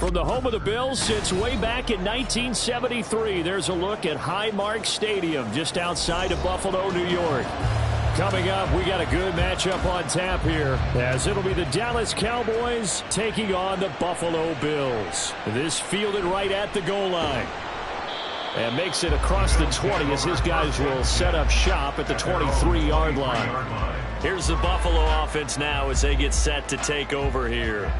From the home of the Bills since way back in 1973, there's a look at Highmark Stadium just outside of Buffalo, New York. Coming up, we got a good matchup on tap here, as it'll be the Dallas Cowboys taking on the Buffalo Bills. This fielded right at the goal line. And makes it across the 20 as his guys will set up shop at the 23-yard line. Here's the Buffalo offense now as they get set to take over here.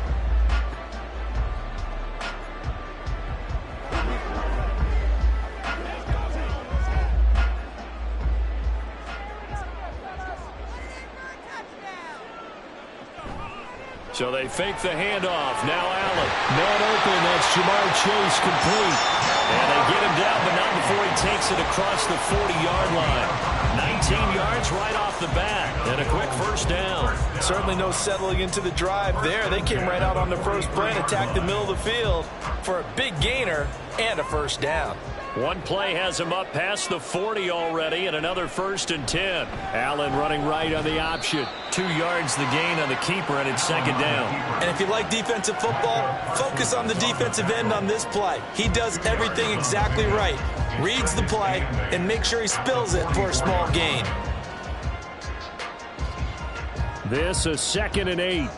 So they fake the handoff. Now Allen. Man open. That's Jamar Chase complete. And they get him down, but not before he takes it across the 40-yard line. 19 yards right off the bat. And a quick first down. Certainly no settling into the drive there. They came right out on the first play and attacked the middle of the field for a big gainer and a first down. One play has him up past the 40 already, and another 1st and 10. Allen running right on the option. 2 yards the gain on the keeper, and it's second down. And if you like defensive football, focus on the defensive end on this play. He does everything exactly right. Reads the play and makes sure he spills it for a small gain. This is 2nd and 8.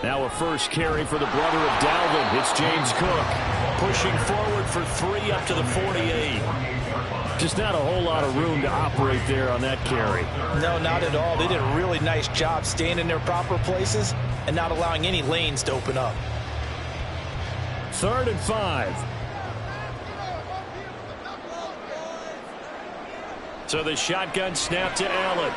Now a first carry for the brother of Dalvin. It's James Cook pushing forward for 3 up to the 48. Just not a whole lot of room to operate there on that carry. No, not at all. They did a really nice job staying in their proper places and not allowing any lanes to open up. 3rd and 5. So the shotgun snap to Allen.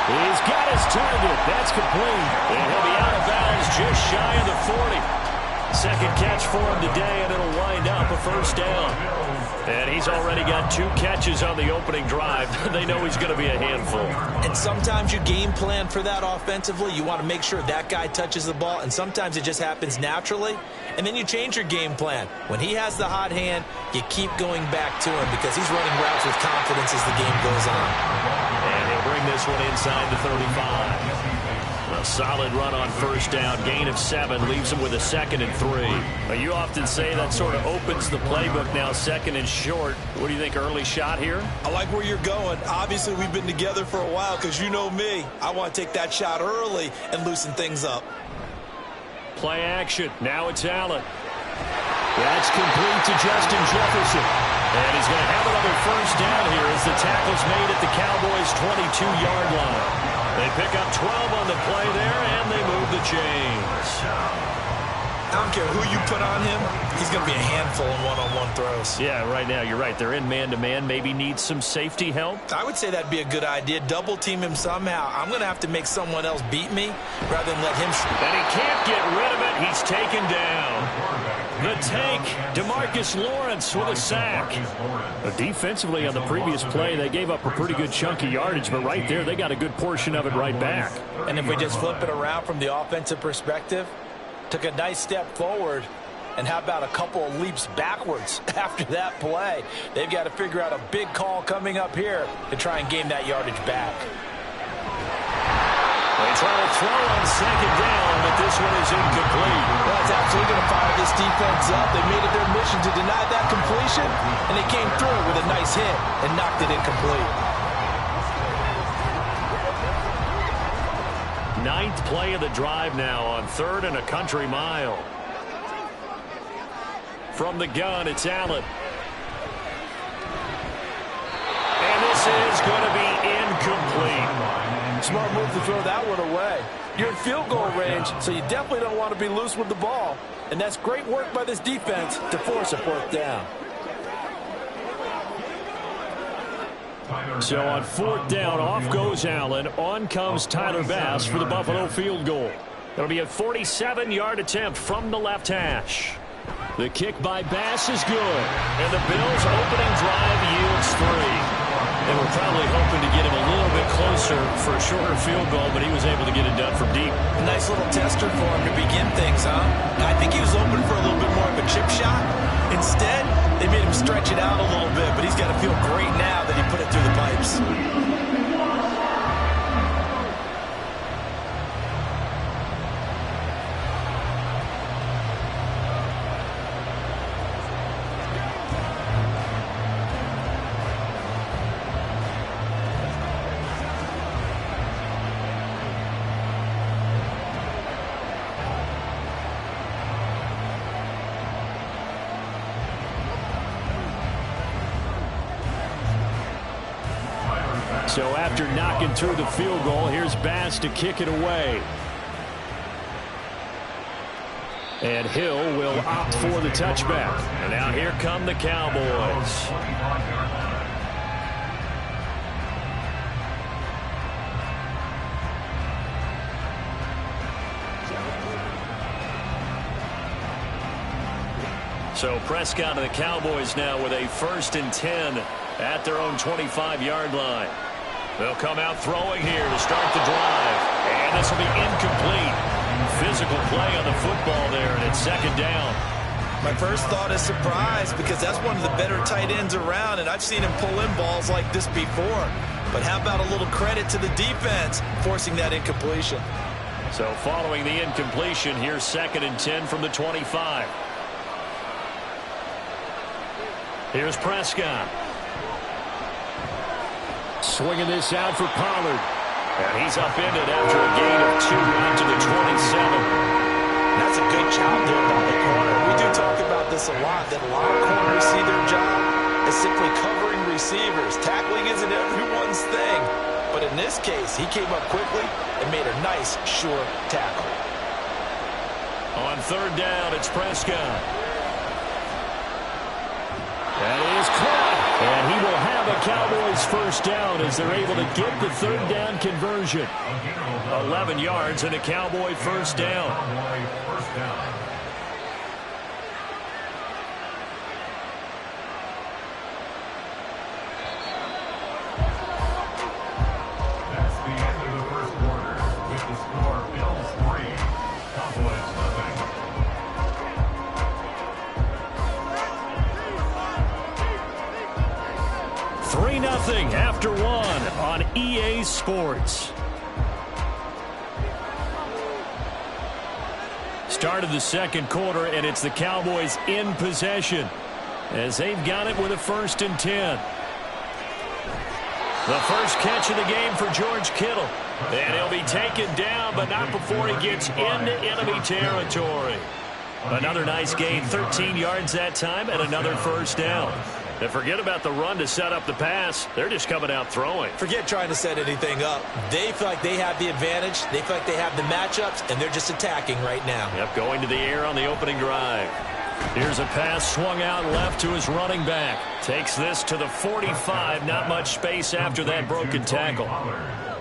He's got his target. That's complete. And he'll be out of bounds just shy of the 40. Second catch for him today, and it'll wind up a first down. And he's already got 2 catches on the opening drive. They know he's going to be a handful. And sometimes you game plan for that offensively. You want to make sure that guy touches the ball, and sometimes it just happens naturally. And then you change your game plan. When he has the hot hand, you keep going back to him because he's running routes with confidence as the game goes on. And he'll bring this one inside the 35. A solid run on first down. Gain of 7 leaves him with a 2nd and 3. Now, you often say that sort of opens the playbook now, 2nd and short. What do you think, early shot here? I like where you're going. Obviously, we've been together for a while because you know me. I want to take that shot early and loosen things up. Play action. Now it's Allen. That's complete to Justin Jefferson. And he's going to have another first down here as the tackle's made at the Cowboys' 22-yard line. They pick up 12 on the play there, and they move the chains. I don't care who you put on him. He's going to be a handful in one-on-one throws. Yeah, right now, you're right. They're in man-to-man. Maybe need some safety help. I would say that'd be a good idea. Double-team him somehow. I'm going to have to make someone else beat me rather than let him. And he can't get rid of it. He's taken down. The tank, DeMarcus Lawrence with a sack. Defensively on the previous play, they gave up a pretty good chunk of yardage, but right there, they got a good portion of it right back. And if we just flip it around from the offensive perspective, took a nice step forward, and how about a couple of leaps backwards after that play? They've got to figure out a big call coming up here to try and gain that yardage back. They try to throw on second down, but this one is incomplete. Well, it's absolutely going to fire this defense up. They made it their mission to deny that completion, and they came through with a nice hit and knocked it incomplete. 9th play of the drive now on 3rd and a country mile. From the gun, it's Allen. And this is going to be incomplete. Smart move to throw that one away. You're in field goal range, so you definitely don't want to be loose with the ball. And that's great work by this defense to force a 4th down. So on 4th down, off goes Allen. On comes Tyler Bass for the Buffalo field goal. It'll be a 47-yard attempt from the left hash. The kick by Bass is good. And the Bills' opening drive yields 3. They were probably hoping to get him a little bit closer for a shorter field goal, but he was able to get it done from deep. A nice little tester for him to begin things, huh? I think he was open for a little bit more of a chip shot. Instead, they made him stretch it out a little bit, but he's got to feel great now that he put it through the pipes. So after knocking through the field goal, here's Bass to kick it away. And Hill will opt for the touchback. And now here come the Cowboys. So Prescott and the Cowboys now with a 1st and 10 at their own 25-yard line. They'll come out throwing here to start the drive. And this will be incomplete. Physical play on the football there, and it's 2nd down. My first thought is surprise, because that's one of the better tight ends around, and I've seen him pull in balls like this before. But how about a little credit to the defense forcing that incompletion? So following the incompletion, here's 2nd and 10 from the 25. Here's Prescott. Swinging this out for Pollard. And he's upended after a gain of 2 out to the 27. That's a good job there by the corner. We do talk about this a lot, that a lot of corners see their job as simply covering receivers. Tackling isn't everyone's thing. But in this case, he came up quickly and made a nice, sure tackle. On 3rd down, it's Prescott. That is caught. And he will have a Cowboys 1st down as they're able to get the 3rd down conversion. 11 yards and a Cowboy 1st down. That's the end of the 1st quarter with the score Bills 3, Cowboys nothing. 3-0 after 1 on EA Sports. Start of the 2nd quarter, and it's the Cowboys in possession as they've got it with a 1st and 10. The first catch of the game for George Kittle. And he'll be taken down, but not before he gets into enemy territory. Another nice gain, 13 yards that time, and another 1st down. And forget about the run to set up the pass. They're just coming out throwing. Forget trying to set anything up. They feel like they have the advantage. They feel like they have the matchups, and they're just attacking right now. Yep, going to the air on the opening drive. Here's a pass swung out left to his running back. Takes this to the 45. Not much space after that broken tackle.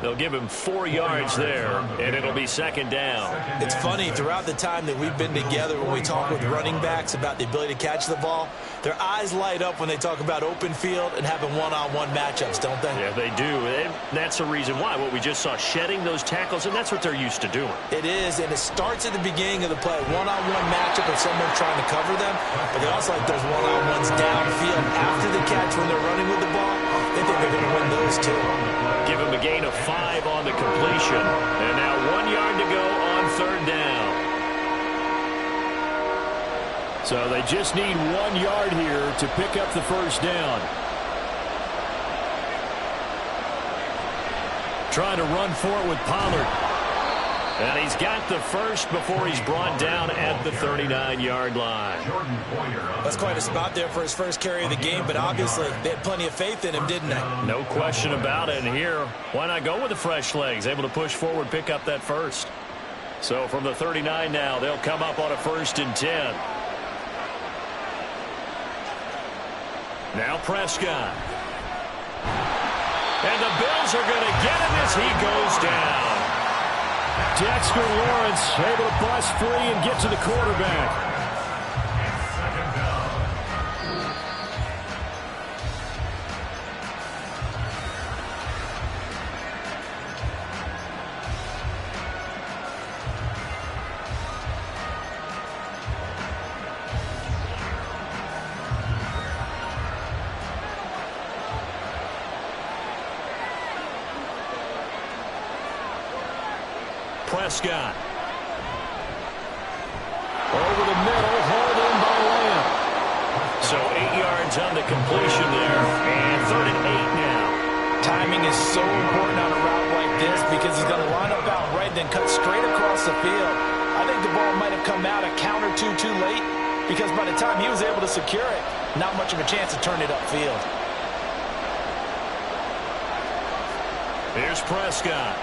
They'll give him 4 yards there, and it'll be 2nd down. It's funny, throughout the time that we've been together, when we talk with running backs about the ability to catch the ball, their eyes light up when they talk about open field and having one-on-one matchups, don't they? Yeah, they do. And that's the reason why. What we just saw, shedding those tackles, and that's what they're used to doing. It is, and it starts at the beginning of the play. One-on-one matchup if someone's trying to cover them, but they also like those one-on-ones downfield after the catch when they're running with the ball. They think they're going to win those too. Give him a gain of 5 on the completion. And now 1 yard to go on 3rd down. So they just need 1 yard here to pick up the 1st down. Trying to run for it with Pollard. And he's got the first before he's brought down at the 39-yard line. That's quite a spot there for his first carry of the game, but obviously they had plenty of faith in him, didn't they? No question about it. And here, why not go with the fresh legs? Able to push forward, pick up that first. So from the 39 now, they'll come up on a 1st and 10. Now Prescott. And the Bills are going to get him as he goes down. Dexter Lawrence able to bust free and get to the quarterback. Prescott. Over the middle, hauled in by Lamb. So 8 yards on the completion there, and 3rd and 8 now. Timing is so important on a route like this because he's going to line up out right, then cut straight across the field. I think the ball might have come out a count or two too late because by the time he was able to secure it, not much of a chance to turn it upfield. Here's Prescott.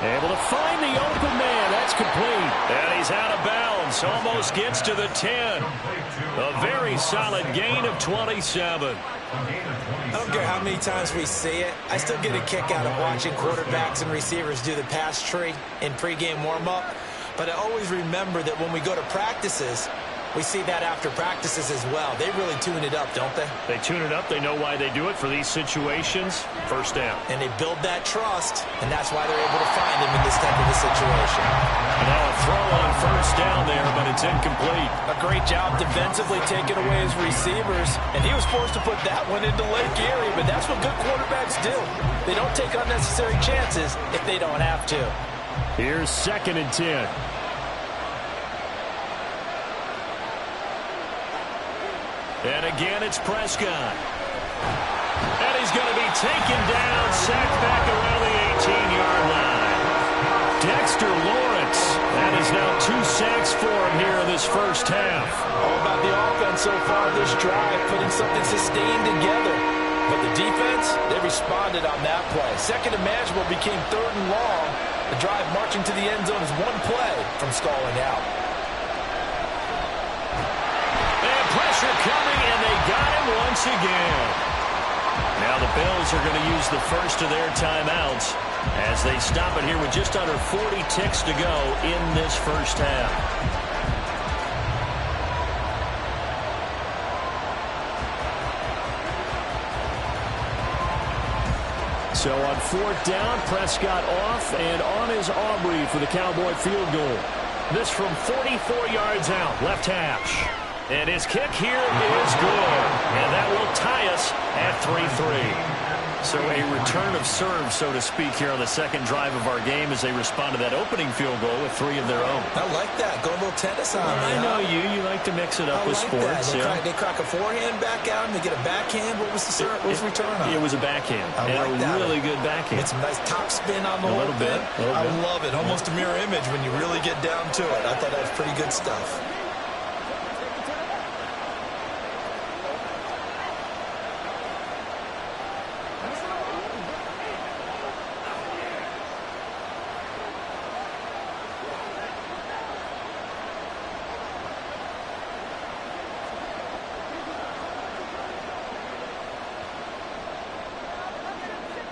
Able to find the open man. That's complete. And he's out of bounds. Almost gets to the 10. A very solid gain of 27. I don't care how many times we see it. I still get a kick out of watching quarterbacks and receivers do the pass tree in pregame warm-up. But I always remember that when we go to practices, we see that after practices as well. They really tune it up, don't they? They tune it up. They know why they do it for these situations. First down. And they build that trust, and that's why they're able to find him in this type of a situation. And now a throw on first down there, but it's incomplete. A great job defensively taking away his receivers, and he was forced to put that one into Lake Erie, but that's what good quarterbacks do. They don't take unnecessary chances if they don't have to. Here's 2nd and 10. And again, it's Prescott. And he's going to be taken down, sacked back around the 18-yard line. Dexter Lawrence. That is now 2 sacks for him here in this first half. All about the offense so far this drive, putting something sustained together. But the defense, they responded on that play. Second and manageable became 3rd and long. The drive marching to the end zone is one play from stalling out. Pressure coming, and they got him once again. Now the Bills are going to use the first of their timeouts as they stop it here with just under 40 ticks to go in this first half. So on 4th down, Prescott off, and on is Aubrey for the Cowboy field goal. This from 44 yards out, left hash. And his kick here is good. And that will tie us at 3-3. So a return of serve, so to speak, here on the second drive of our game as they respond to that opening field goal with 3 of their own. I like that. Go a little tennis on me. I know you. You like to mix it up with sports. They crack a forehand back out and they get a backhand. What was the return on? It was a backhand. I like that. Really good backhand. Get some nice top spin on the a little bit. I love it. Almost a mirror image when you really get down to it. I thought that was pretty good stuff.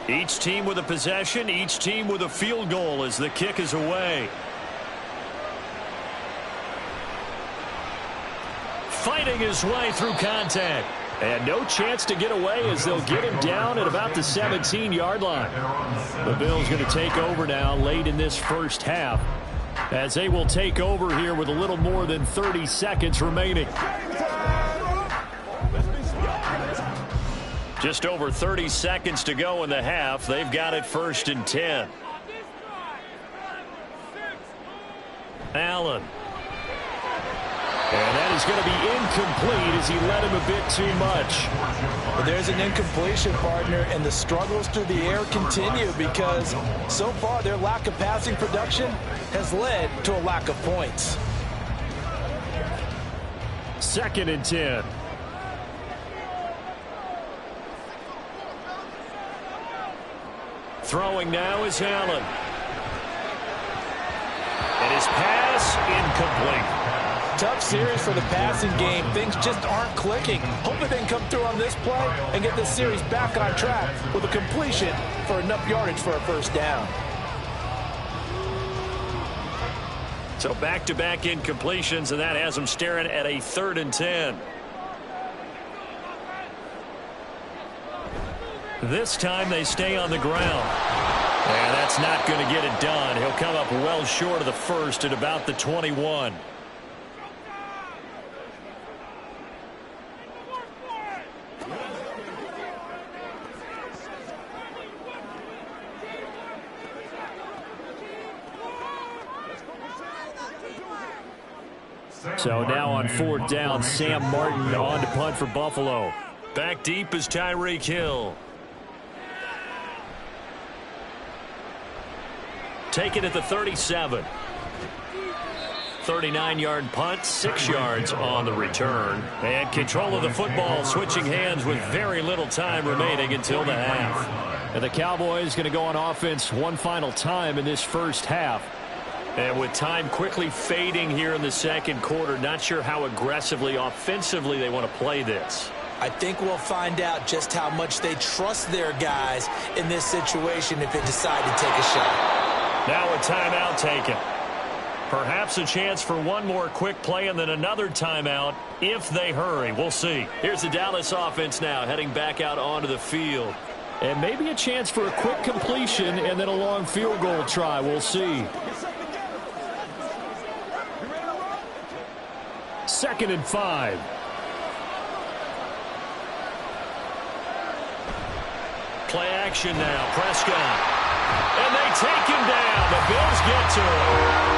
Each team with a possession, each team with a field goal as the kick is away. Fighting his way through contact. And no chance to get away as they'll get him down at about the 17-yard line. The Bills going to take over now late in this first half as they will take over here with a little more than 30 seconds remaining. Just over 30 seconds to go in the half. They've got it 1st and 10. Allen. And that is going to be incomplete as he led him a bit too much. Well, there's an incompletion, partner, and the struggles through the air continue because so far their lack of passing production has led to a lack of points. 2nd and 10. Throwing now is Allen. And his pass incomplete. tough series for the passing game. Things just aren't clicking. Hopefully they can come through on this play and get this series back on track with a completion for enough yardage for a first down. So back-to-back incompletions, and that has them staring at a 3rd and 10. This time they stay on the ground. And that's not going to get it done. He'll come up well short of the first at about the 21. So now on 4th down, Sam Martin on to punt for Buffalo. Back deep is Tyreek Hill. Take it at the 37. 39-yard punt, 6 yards on the return. And control of the football switching hands with very little time remaining until the half. And the Cowboys going to go on offense one final time in this first half. And with time quickly fading here in the second quarter, not sure how aggressively, offensively they want to play this. I think we'll find out just how much they trust their guys in this situation if they decide to take a shot. Now a timeout taken. Perhaps a chance for one more quick play and then another timeout if they hurry. We'll see. Here's the Dallas offense now heading back out onto the field. And maybe a chance for a quick completion and then a long field goal try. We'll see. 2nd and 5. Play action now. Prescott. And they take him down. The Bills get to him.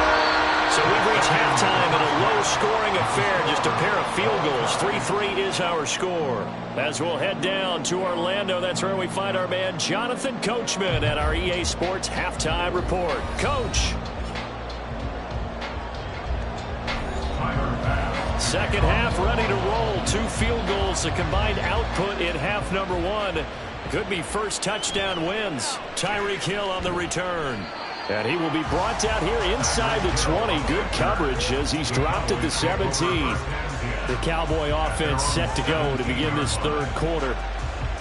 So we've reached halftime in a low-scoring affair. Just a pair of field goals. 3-3 is our score. As we'll head down to Orlando, that's where we find our man Jonathan Coachman at our EA Sports Halftime Report. Coach. Second half ready to roll. 2 field goals, the combined output in half number 1. Could be first touchdown wins. Tyreek Hill on the return. And he will be brought down here inside the 20. Good coverage as he's dropped at the 17. The Cowboy offense set to go to begin this third quarter.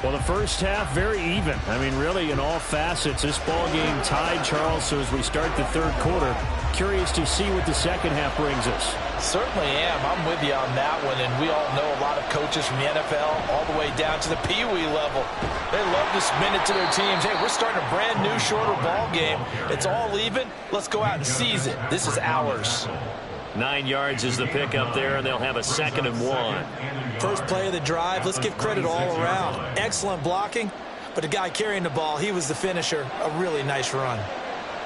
Well, the first half very even. I mean, really in all facets. This ball game tied, Charles. So as we start the third quarter, curious to see what the second half brings us. Certainly am. I'm with you on that one. And we all know a lot of coaches from the NFL all the way down to the Pee Wee level. They love to spin it to their teams. Hey, we're starting a brand new, shorter ball game. It's all even. Let's go out and seize it. This is ours. 9 yards is the pickup there, and they'll have a 2nd and 1. First play of the drive. Let's give credit all around. Excellent blocking. But the guy carrying the ball, he was the finisher. A really nice run.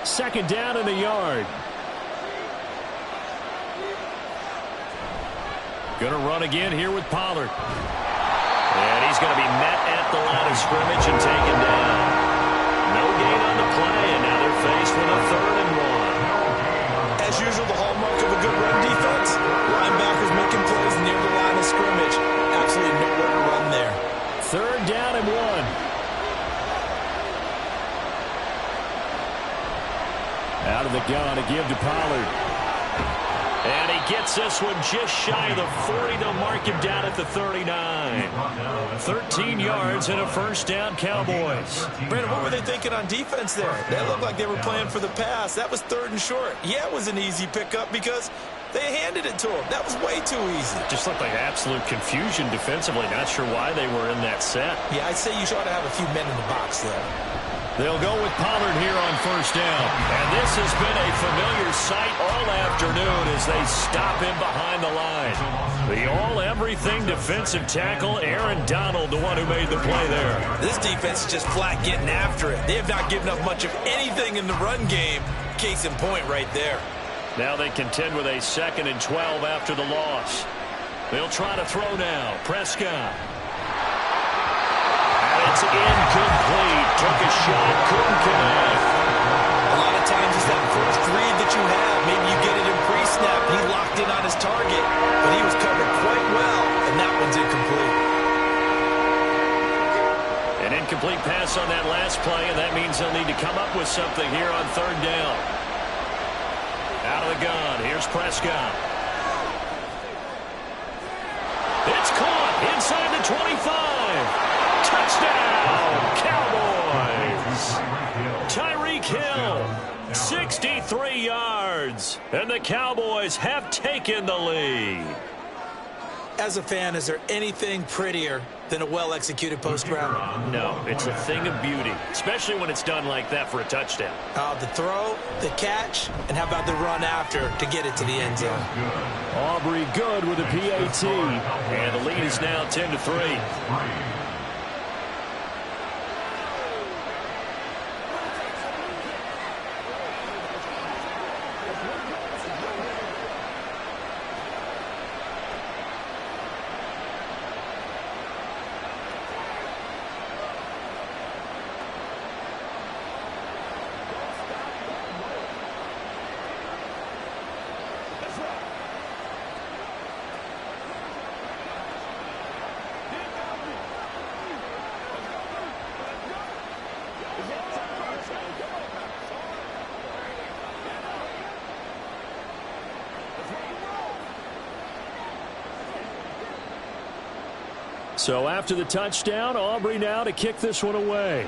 2nd down and a yard. Going to run again here with Pollard. And he's going to be met at the line of scrimmage and taken down. No gain on the play, and now they're faced with a 3rd and 1. As usual, the hallmark of a good run defense, linebackers making plays near the line of scrimmage. Absolutely nowhere to run there. 3rd down and 1. Out of the gun to give to Pollard. And he gets this one just shy of the 40. They'll mark him down at the 39. 13 yards and a first down, Cowboys. Brandon, what were they thinking on defense there? That looked like they were playing for the pass. That was 3rd and short. Yeah, it was an easy pickup because they handed it to him. That was way too easy. Just looked like absolute confusion defensively. Not sure why they were in that set. Yeah, I'd say you ought to have a few men in the box there. They'll go with Pollard here on first down. And this has been a familiar sight all afternoon as they stop him behind the line. The all-everything defensive tackle, Aaron Donald, the one who made the play there. This defense is just flat getting after it. They have not given up much of anything in the run game. Case in point right there. Now they contend with a 2nd and 12 after the loss. They'll try to throw now. Prescott. It's incomplete. Took a shot, couldn't connect. A lot of times it's that first read that you have. Maybe you get it in pre-snap. He locked in on his target, but he was covered quite well, and that one's incomplete. An incomplete pass on that last play, and that means they'll need to come up with something here on 3rd down. Out of the gun. Here's Prescott. 63 yards. And the Cowboys have taken the lead. As a fan, is there anything prettier than a well-executed post route? No, it's a thing of beauty, especially when it's done like that for a touchdown. The throw, the catch, and how about the run after to get it to the end zone? Aubrey good with a PAT, and the lead is now 10-3. So after the touchdown, Aubrey now to kick this one away.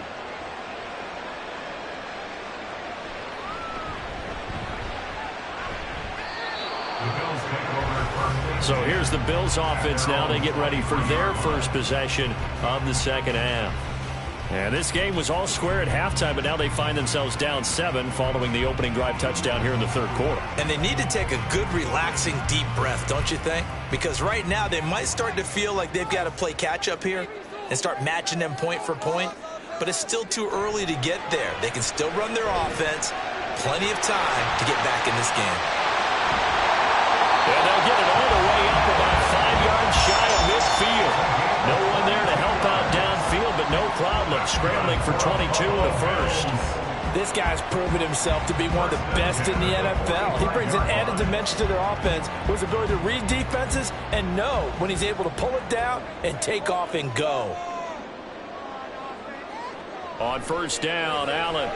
So here's the Bills offense now. They get ready for their first possession of the second half. And this game was all square at halftime, but now they find themselves down 7 following the opening drive touchdown here in the third quarter. And they need to take a good, relaxing, deep breath, don't you think? Because right now they might start to feel like they've got to play catch-up here and start matching them point for point. But it's still too early to get there. They can still run their offense. Plenty of time to get back in this game. And they'll get it all the way up about 5 yards shy of midfield. No one there to help out downfield, but no problem scrambling for 22 in the first. This guy's proven himself to be one of the best in the NFL. He brings an added dimension to their offense with his ability to read defenses and know when he's able to pull it down and take off and go. On first down, Allen.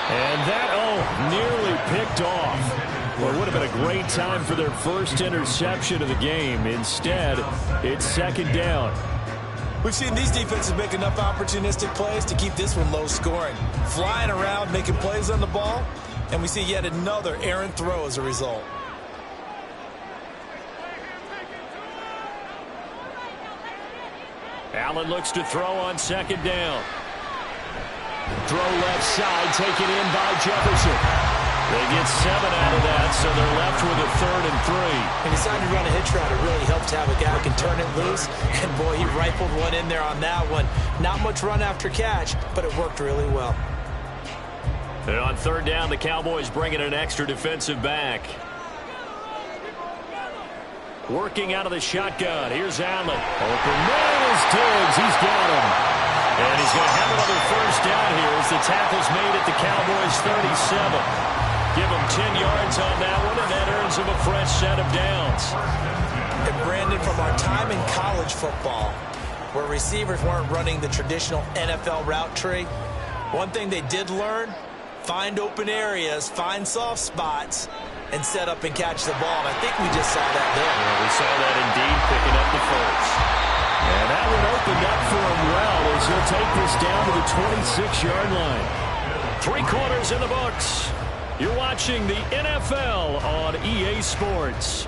And that, nearly picked off. Well, it would have been a great time for their first interception of the game. Instead, it's second down. We've seen these defenses make enough opportunistic plays to keep this one low scoring. Flying around, making plays on the ball, and we see yet another errant throw as a result. Allen looks to throw on second down. Throw left side, taken in by Jefferson. They get 7 out of that, so they're left with a 3rd and 3. And he decided to run a hitch route. It really helps to have a guy who can turn it loose. And, boy, he rifled one in there on that one. Not much run after catch, but it worked really well. And on third down, the Cowboys bring in an extra defensive back. Working out of the shotgun. Here's Allen. Open man is Diggs. He's got him. And he's going to have another first down here as the tackle's made at the Cowboys' 37. Give him 10 yards on that one, and that earns him a fresh set of downs. And Brandon, from our time in college football, where receivers weren't running the traditional NFL route tree, one thing they did learn, find open areas, find soft spots, and set up and catch the ball. And I think we just saw that there. Yeah, we saw that indeed, picking up the first. And that one opened up for him well as he'll take this down to the 26-yard line. 3 quarters in the books. You're watching the NFL on EA Sports.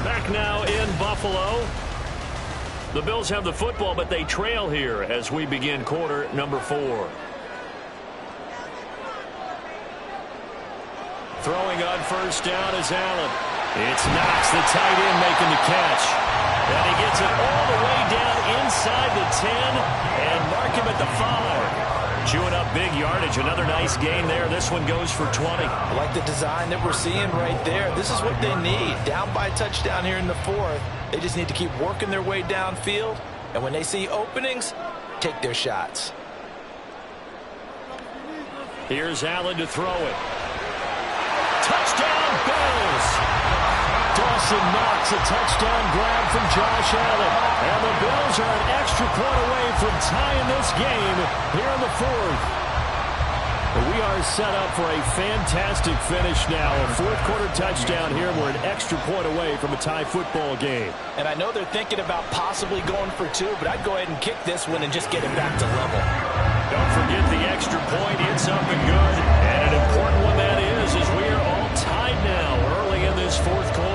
Back now in Buffalo. The Bills have the football, but they trail here as we begin quarter number 4. Throwing on first down is Allen. It's Knox, the tight end, making the catch. And he gets it all the way down inside the 10 and mark him at the 5. Chewing up big yardage. Another nice gain there. This one goes for 20. I like the design that we're seeing right there. This is what they need. Down by a touchdown here in the 4th. They just need to keep working their way downfield. And when they see openings, take their shots. Here's Allen to throw it. Touchdown, Bills! Dawson Knox, a touchdown grab from Josh Allen. And the Bills are an extra point away from tying this game here in the 4th. We are set up for a fantastic finish now. A 4th quarter touchdown here. We're an extra point away from a tie football game. And I know they're thinking about possibly going for 2, but I'd go ahead and kick this one and just get it back to level. Don't forget the extra point. It's up and good. And an important one that is, as we are all tied now early in this fourth quarter.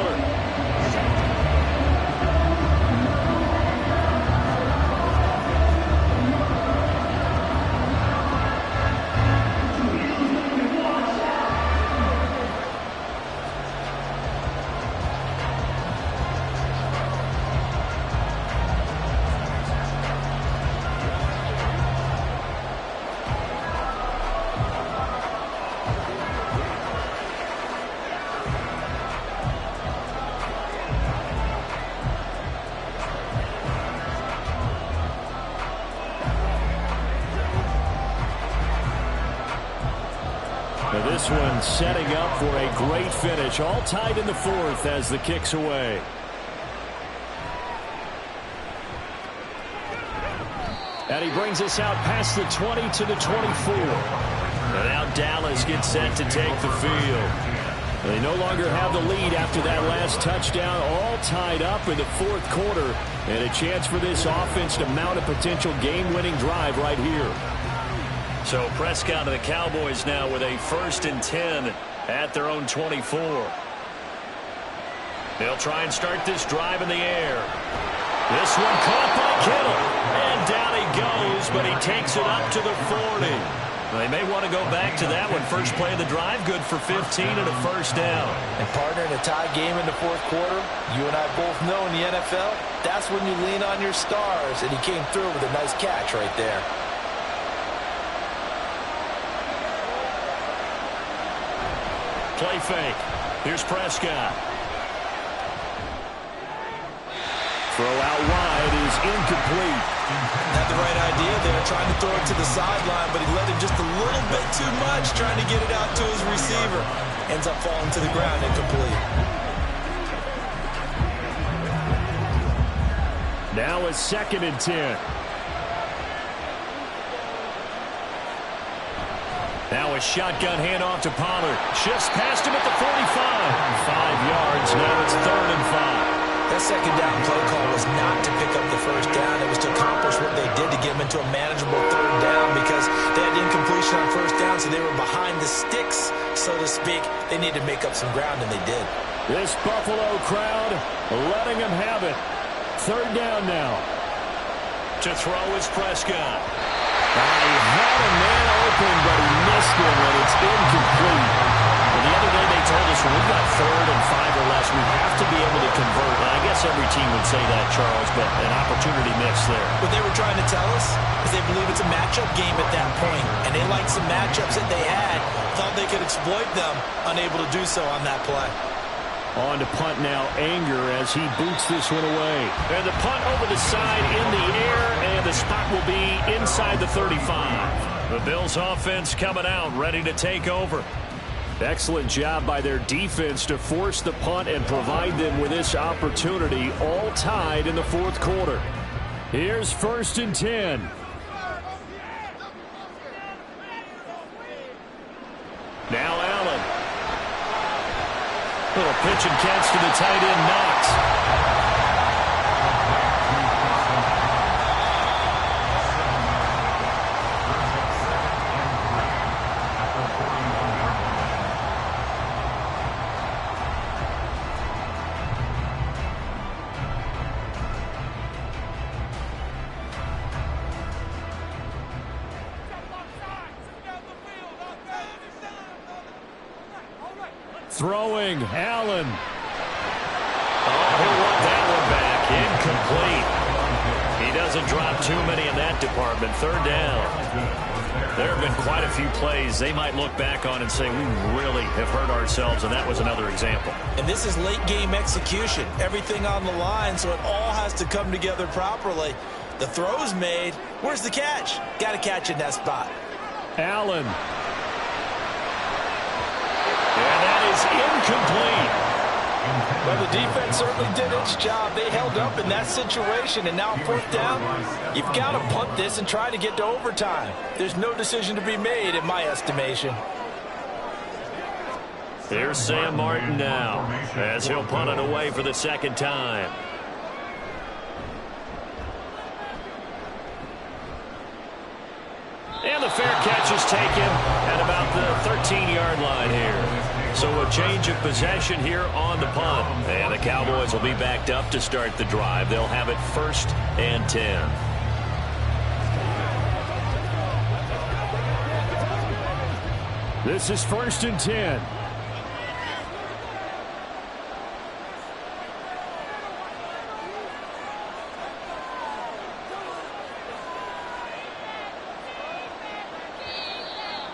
This one setting up for a great finish. All tied in the fourth as the kick's away. And he brings us out past the 20 to the 24. And now Dallas gets set to take the field. They no longer have the lead after that last touchdown. All tied up in the fourth quarter. And a chance for this offense to mount a potential game-winning drive right here. So Prescott and the Cowboys now with a 1st and 10 at their own 24. They'll try and start this drive in the air. This one caught by Kittle. And down he goes, but he takes it up to the 40. They may want to go back to that one. First play of the drive, good for 15 and a 1st down. And partner, in a tie game in the fourth quarter, you and I both know in the NFL, that's when you lean on your stars. And he came through with a nice catch right there. Play fake. Here's Prescott. Throw out wide is incomplete. Had the right idea there, trying to throw it to the sideline, but he let him just a little bit too much, trying to get it out to his receiver. Ends up falling to the ground, incomplete. Now a 2nd and 10. Now a shotgun handoff to Pollard. Shifts past him at the 45. 5 yards. Now it's 3rd and 5. That second down play call was not to pick up the 1st down. It was to accomplish what they did to get them into a manageable 3rd down because they had incompletion on 1st down, so they were behind the sticks, so to speak. They needed to make up some ground, and they did. This Buffalo crowd letting them have it. 3rd down now. To throw is Prescott. He had a man open, but he missed him, and it's incomplete. And the other day they told us when we've got 3rd and 5 or less, we have to be able to convert. And I guess every team would say that, Charles, but an opportunity missed there. What they were trying to tell us is they believe it's a matchup game at that point, and they liked some matchups that they had, thought they could exploit them, unable to do so on that play. On to punt now, Anger as he boots this one away. And the punt over the side in the air, and the spot will be inside the 35. The Bills offense coming out, ready to take over. Excellent job by their defense to force the punt and provide them with this opportunity, all tied in the fourth quarter. Here's 1st and 10. Now Allen. Little pitch and catch to the tight end, Knox. Throwing, Allen. He'll want that one back. Incomplete. He doesn't drop too many in that department. 3rd down. There have been quite a few plays they might look back on and say, we really have hurt ourselves, and that was another example. And this is late game execution. Everything on the line, so it all has to come together properly. The throw's made. Where's the catch? Got to catch in that spot. Allen. And that is incomplete. Well, the defense certainly did its job. They held up in that situation, and now 4th down, you've got to punt this and try to get to overtime. There's no decision to be made, in my estimation. Here's Sam Martin now, as he'll punt it away for the 2nd time. just taken at about the 13-yard line here. So a change of possession here on the punt. And the Cowboys will be backed up to start the drive. They'll have it 1st and 10. This is 1st and 10.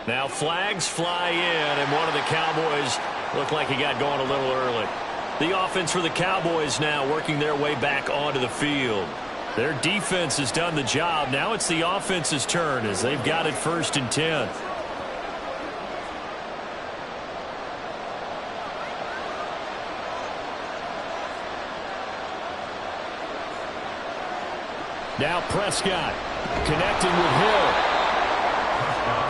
Now flags fly in, and one of the Cowboys looked like he got going a little early. The offense for the Cowboys now working their way back onto the field. Their defense has done the job. Now it's the offense's turn as they've got it 1st and 10. Now Prescott connecting with Hill.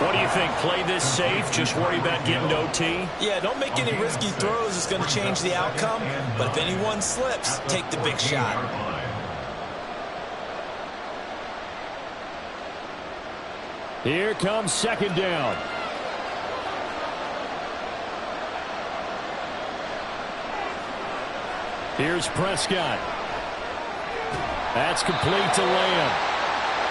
What do you think? Play this safe? Just worry about getting to OT? Yeah, don't make any risky throws. It's going to change the outcome. But if anyone slips, take the big shot. Here comes 2nd down. Here's Prescott. That's complete to Lamb.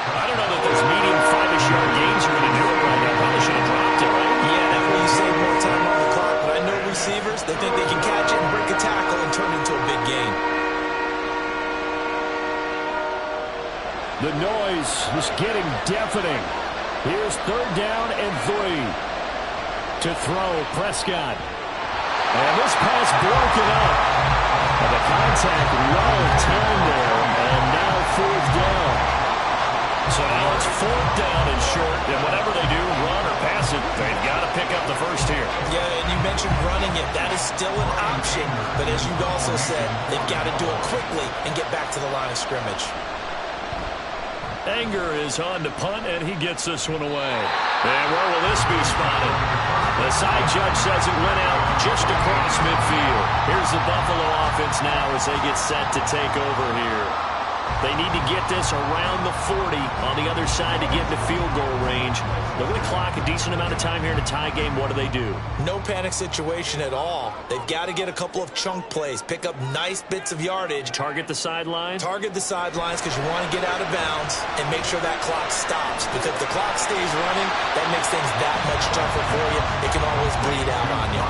I don't know that those medium 5-ish yard gains are going to do it right now. Probably should have dropped it, right? Yeah, that way you save more time on the clock. But I know receivers, they think they can catch it and break a tackle and turn it into a big gain. The noise is getting deafening. Here's 3rd down and 3. To throw, Prescott. And this pass broken up. And the contact low of time there. And now 4th down. So now it's 4th down and short. And whatever they do, run or pass it, they've got to pick up the first here. Yeah, and you mentioned running it. That is still an option. But as you also said, they've got to do it quickly and get back to the line of scrimmage. Anger is on to punt, and he gets this one away. And where will this be spotted? The side judge says it went out just across midfield. Here's the Buffalo offense now as they get set to take over here. They need to get this around the 40 on the other side to get into field goal range. They're going to clock a decent amount of time here in a tie game. What do? No panic situation at all. They've got to get a couple of chunk plays, pick up nice bits of yardage. Target the sidelines? Target the sidelines because you want to get out of bounds and make sure that clock stops. Because if the clock stays running, that makes things that much tougher for you. It can always bleed out on you.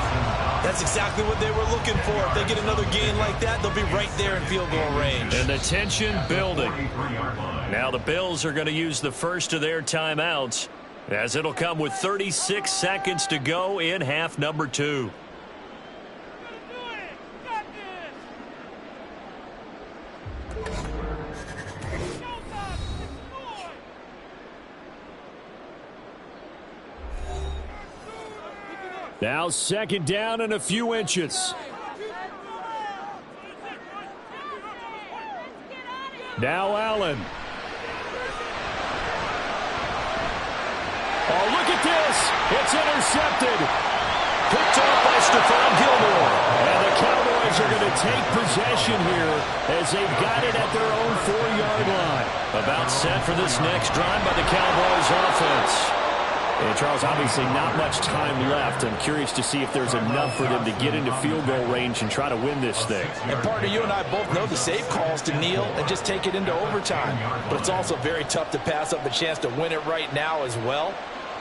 That's exactly what they were looking for. If they get another gain like that, they'll be right there in field goal range. And the tension building. Now the Bills are going to use the first of their timeouts as it'll come with 36 seconds to go in half number 2. Now 2nd down and a few inches. Now Allen. Oh, look at this. It's intercepted. Picked off by Stephon Gilmore. And the Cowboys are going to take possession here as they've got it at their own 4-yard line. About set for this next drive by the Cowboys offense. And Charles, obviously not much time left. I'm curious to see if there's enough for them to get into field goal range and try to win this thing. And partner, you and I both know the safe calls to kneel and just take it into overtime. But it's also very tough to pass up a chance to win it right now as well.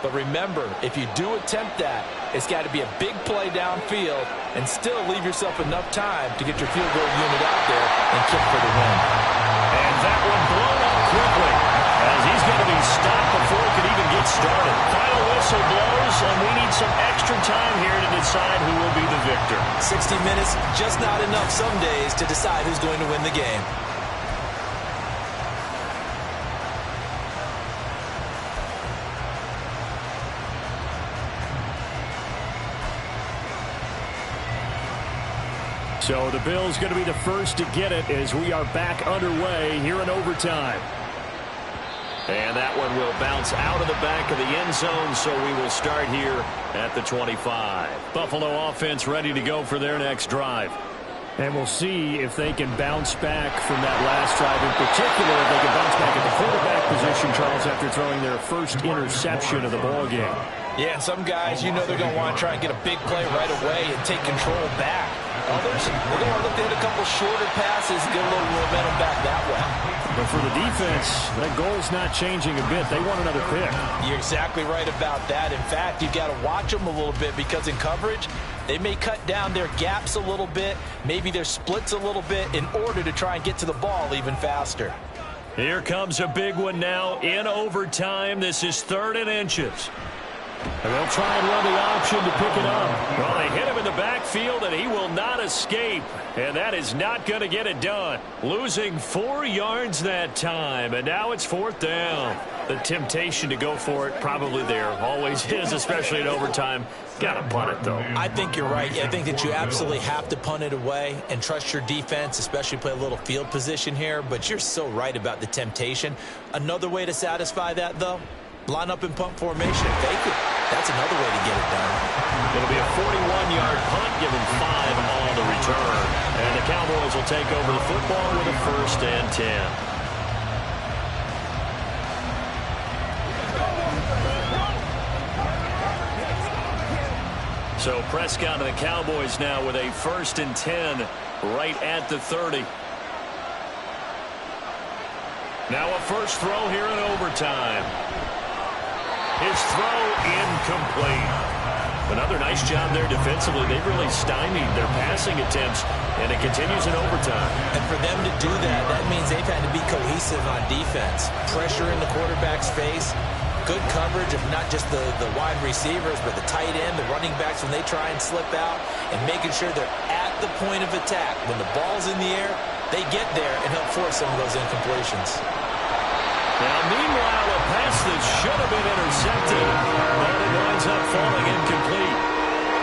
But remember, if you do attempt that, it's got to be a big play downfield and still leave yourself enough time to get your field goal unit out there and kick for the win. And that one blown up quickly as he's going to be stopped before it can even get started. Final whistle blows, and we need some extra time here to decide who will be the victor. 60 minutes, just not enough some days to decide who's going to win the game. So the Bills going to be the first to get it as we are back underway here in overtime. And that one will bounce out of the back of the end zone, so we will start here at the 25. Buffalo offense ready to go for their next drive. And we'll see if they can bounce back from that last drive. In particular, if they can bounce back at the quarterback position, Charles, after throwing their first interception of the ballgame. Yeah, and some guys, you know they're going to want to try and get a big play right away and take control back. Others, they're going to look to hit a couple shorter passes and get a little momentum back that way. But for the defense, that goal's not changing a bit. They want another pick. You're exactly right about that. In fact, you've got to watch them a little bit because in coverage, they may cut down their gaps a little bit, maybe their splits a little bit in order to try and get to the ball even faster. Here comes a big one now in overtime. This is 3rd and inches. And they'll try and run the option to pick it up. Well, they hit him in the backfield, and he will not escape. And that is not going to get it done. Losing 4 yards that time, and now it's 4th down. The temptation to go for it probably there. Always is, especially in overtime. Got to punt it, though. I think you're right. I think that you absolutely have to punt it away and trust your defense, especially play a little field position here. But you're so right about the temptation. Another way to satisfy that, though, line up in punt formation and fake it. That's another way to get it done. It'll be a 41-yard punt, given 5 on the return. And the Cowboys will take over the football with a 1st and 10. So Prescott and the Cowboys now with a 1st and 10 right at the 30. Now a first throw here in overtime. His throw incomplete. Another nice job there defensively. They've really stymied their passing attempts, and it continues in overtime. And for them to do that, that means they've had to be cohesive on defense. Pressure in the quarterback's face. Good coverage of not just the wide receivers, but the tight end, the running backs when they try and slip out, and making sure they're at the point of attack. When the ball's in the air, they get there and help force some of those incompletions. Now, meanwhile, a pass that should have been intercepted, but it winds up falling incomplete.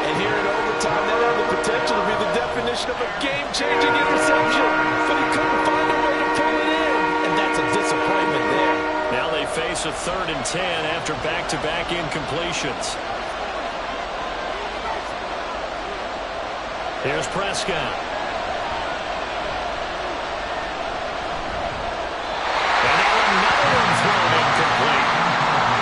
And here in overtime, that had the potential to be the definition of a game-changing interception, but he couldn't find a way to pull it in, and that's a disappointment there. Now they face a 3rd and 10 after back-to-back incompletions. Here's Prescott. And now another one thrown incomplete.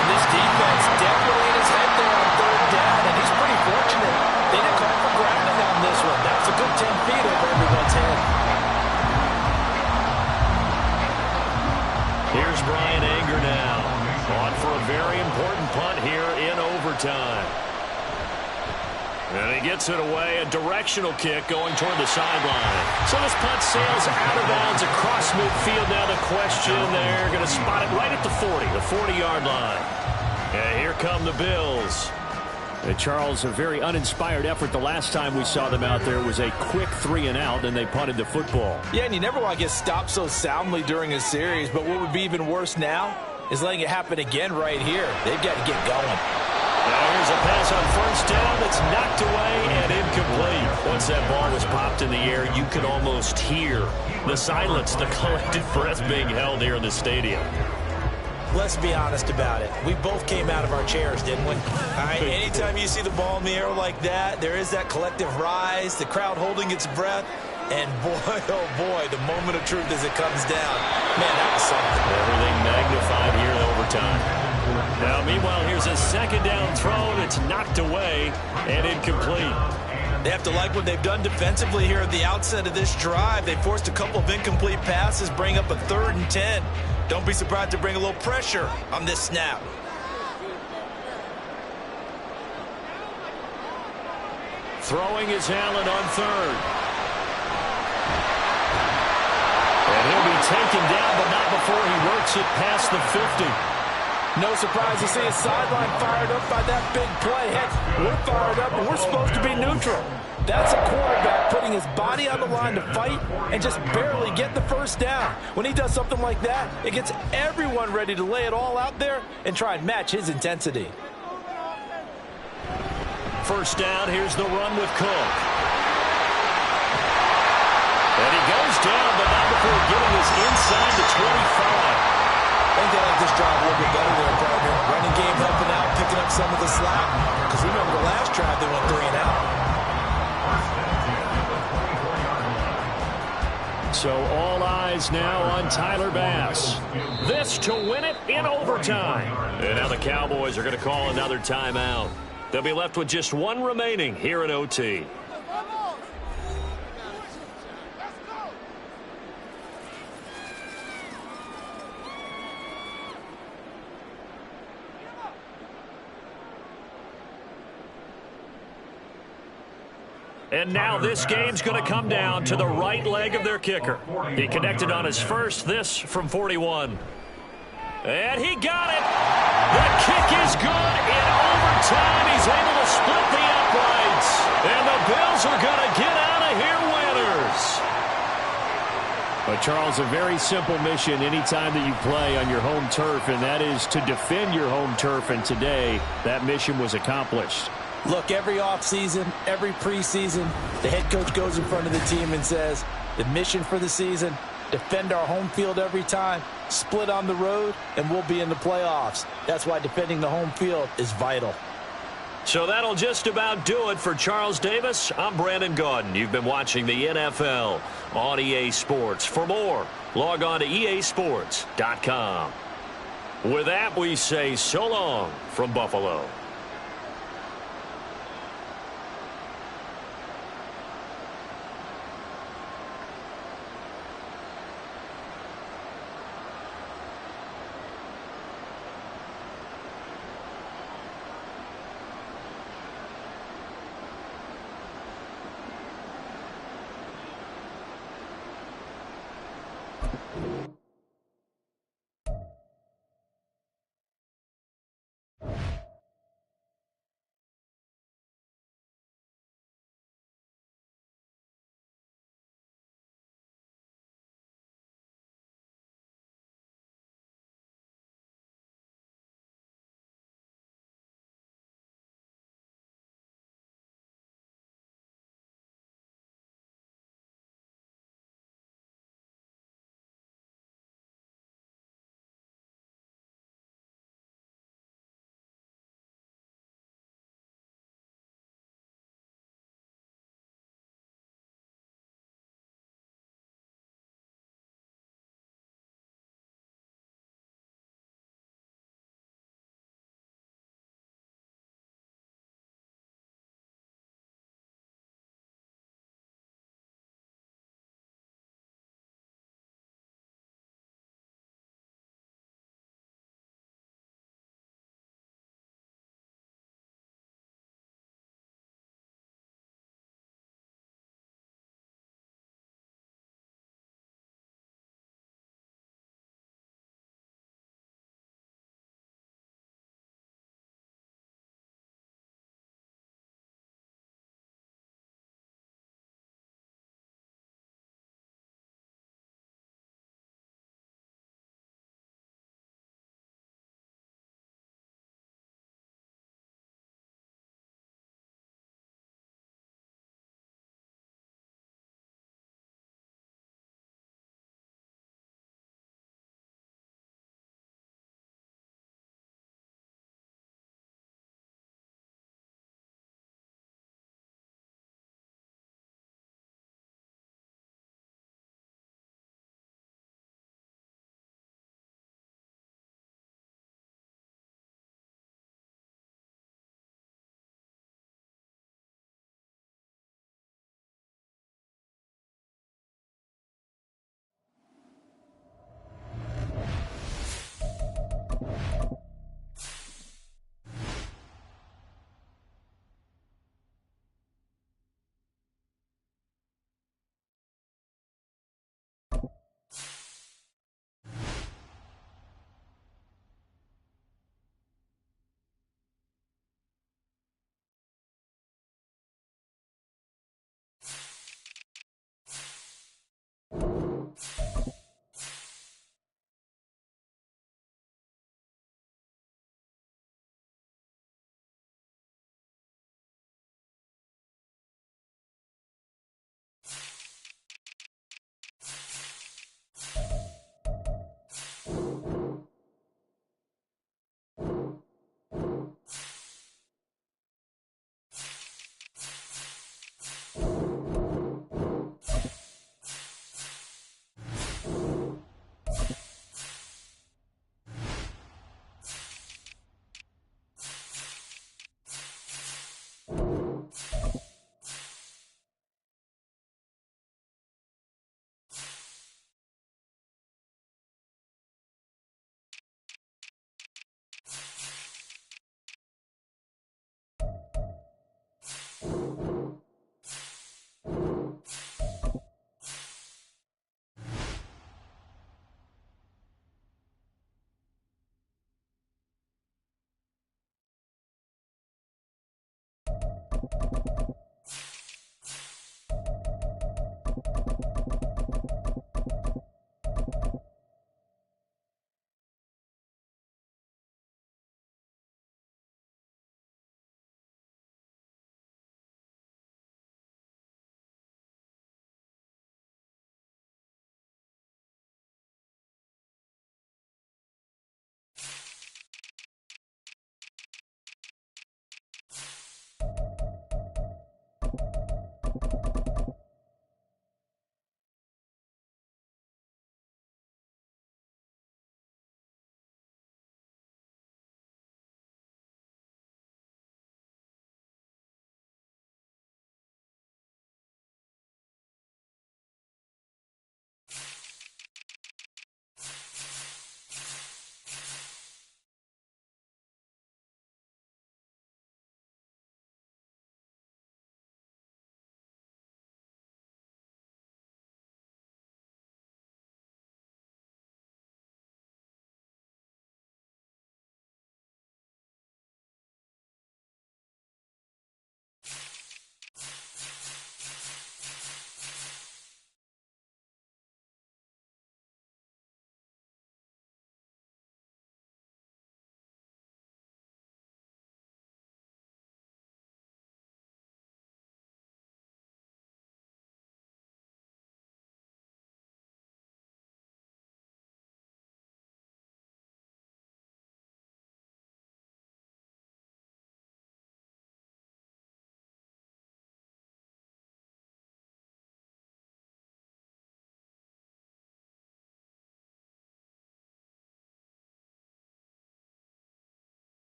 And this defense definitely in his head there on 3rd down, and he's pretty fortunate. They didn't call for grounding on this one. That was a good 10 feet over everyone's head. Here's Bryan Anger now. On for a very important punt here in overtime. And he gets it away, a directional kick going toward the sideline. So this punt sails out of bounds across midfield. Now the question, they're going to spot it right at the 40, the 40-yard line. And here come the Bills. And Charles, a very uninspired effort. The last time we saw them out there was a quick 3-and-out, and they punted the football. Yeah, and you never want to get stopped so soundly during a series, but what would be even worse now is letting it happen again right here. They've got to get going. Now here's a pass on 1st down that's knocked away and incomplete. Once that ball was popped in the air, you could almost hear the silence, the collective breath being held here in the stadium. Let's be honest about it. We both came out of our chairs, didn't we? All right, anytime you see the ball in the air like that, there is that collective rise, the crowd holding its breath, and boy, oh boy, the moment of truth as it comes down. Man, that was something. Everything magnified here in overtime. Now, meanwhile, here's a 2nd down throw that's knocked away and incomplete. They have to like what they've done defensively here at the outset of this drive. They forced a couple of incomplete passes, bring up a 3rd and 10. Don't be surprised to bring a little pressure on this snap. Throwing is Allen on 3rd. And he'll be taken down, but not before he works it past the 50. No surprise to see his sideline fired up by that big play. Heck, we're fired up, and we're supposed to be neutral. That's a quarterback putting his body on the line to fight and just barely get the 1st down. When he does something like that, it gets everyone ready to lay it all out there and try and match his intensity. 1st down, here's the run with Cook. And he goes down, but not before getting us inside the 25. I think they like this drive a little bit better there, partner. Running game helping out, picking up some of the slack. Because remember the last drive, they went 3-and-out. So all eyes now on Tyler Bass. This to win it in overtime. And now the Cowboys are going to call another timeout. They'll be left with just one remaining here in OT. And now this game's going to come down to the right leg of their kicker. He connected on his first, this from 41. And he got it. The kick is good in overtime. He's able to split the uprights. And the Bills are going to get out of here winners. But, Charles, a very simple mission anytime that you play on your home turf, and that is to defend your home turf. And today, that mission was accomplished. Look, every offseason, every preseason, the head coach goes in front of the team and says, the mission for the season, defend our home field every time, split on the road, and we'll be in the playoffs. That's why defending the home field is vital. So that'll just about do it for Charles Davis. I'm Brandon Gaudin. You've been watching the NFL on EA Sports. For more, log on to easports.com. With that, we say so long from Buffalo.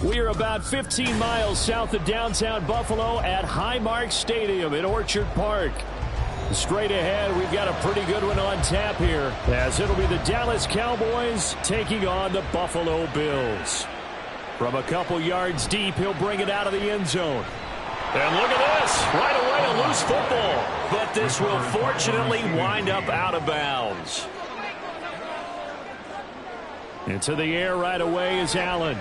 We are about 15 miles south of downtown Buffalo at Highmark Stadium in Orchard Park. Straight ahead, we've got a pretty good one on tap here, as it'll be the Dallas Cowboys taking on the Buffalo Bills. From a couple yards deep, he'll bring it out of the end zone. And look at this, right away a loose football. But this will fortunately wind up out of bounds. Into the air right away is Allen.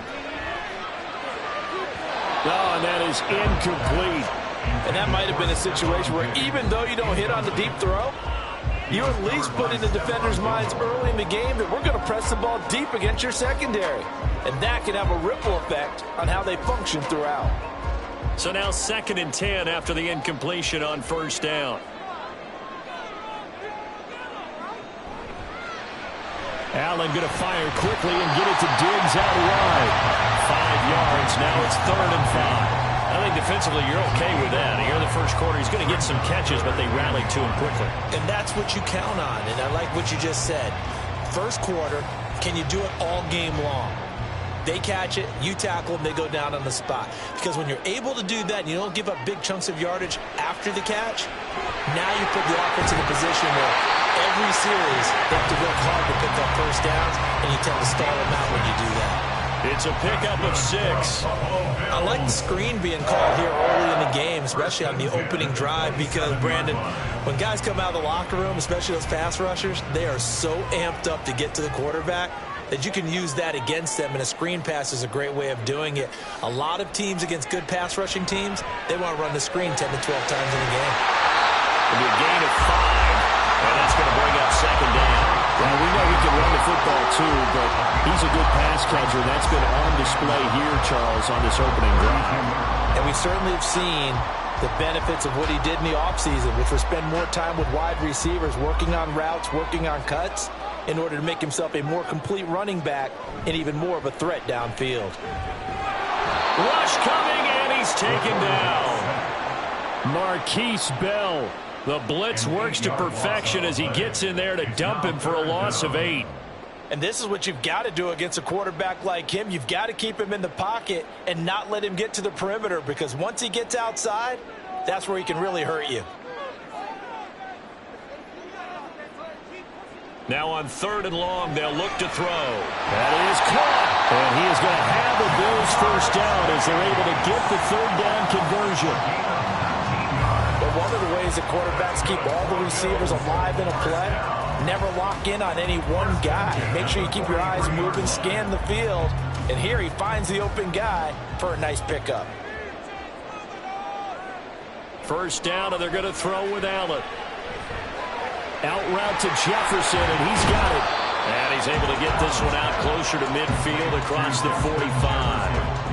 Oh, and that is incomplete. And that might have been a situation where even though you don't hit on the deep throw, you at least put in the defender's minds early in the game that we're going to press the ball deep against your secondary. And that can have a ripple effect on how they function throughout. So now 2nd and 10 after the incompletion on first down. Allen going to fire quickly and get it to Diggs out wide. 5 yards. Now it's 3rd and 5. I think defensively you're okay with that. Here in the first quarter, he's going to get some catches, but they rallied to him quickly. And that's what you count on, and I like what you just said. First quarter, can you do it all game long? They catch it, you tackle them, they go down on the spot. Because when you're able to do that and you don't give up big chunks of yardage after the catch, now you put the offense in a position where every series they have to work hard to pick up first downs, and you tend to stall them out when you do that. It's a pickup of 6. I like the screen being called here early in the game, especially on the opening drive, because, Brandon, when guys come out of the locker room, especially those pass rushers, they are so amped up to get to the quarterback that you can use that against them, and a screen pass is a great way of doing it. A lot of teams against good pass rushing teams, they want to run the screen 10 to 12 times in a game. It'll be a gain of 5, and that's going to bring up 2nd down. Well, we know he can run the football, too, but he's a good pass catcher. That's been on display here, Charles, on this opening drive. And we certainly have seen the benefits of what he did in the offseason, which was spend more time with wide receivers, working on routes, working on cuts, in order to make himself a more complete running back and even more of a threat downfield. Rush coming, and he's taken down. Marquise Bell. The blitz works to perfection as he gets in there to dump him for a loss of 8. And this is what you've got to do against a quarterback like him. You've got to keep him in the pocket and not let him get to the perimeter, because once he gets outside, that's where he can really hurt you. Now on 3rd and long, they'll look to throw. That is caught. And he is going to have the Bills first down as they're able to get the 3rd down conversion. But one of the ways that quarterbacks keep all the receivers alive in a play, never lock in on any one guy. Make sure you keep your eyes moving, scan the field. And here he finds the open guy for a nice pickup. First down, and they're going to throw with Allen. Out route to Jefferson, and he's got it. And he's able to get this one out closer to midfield across the 45.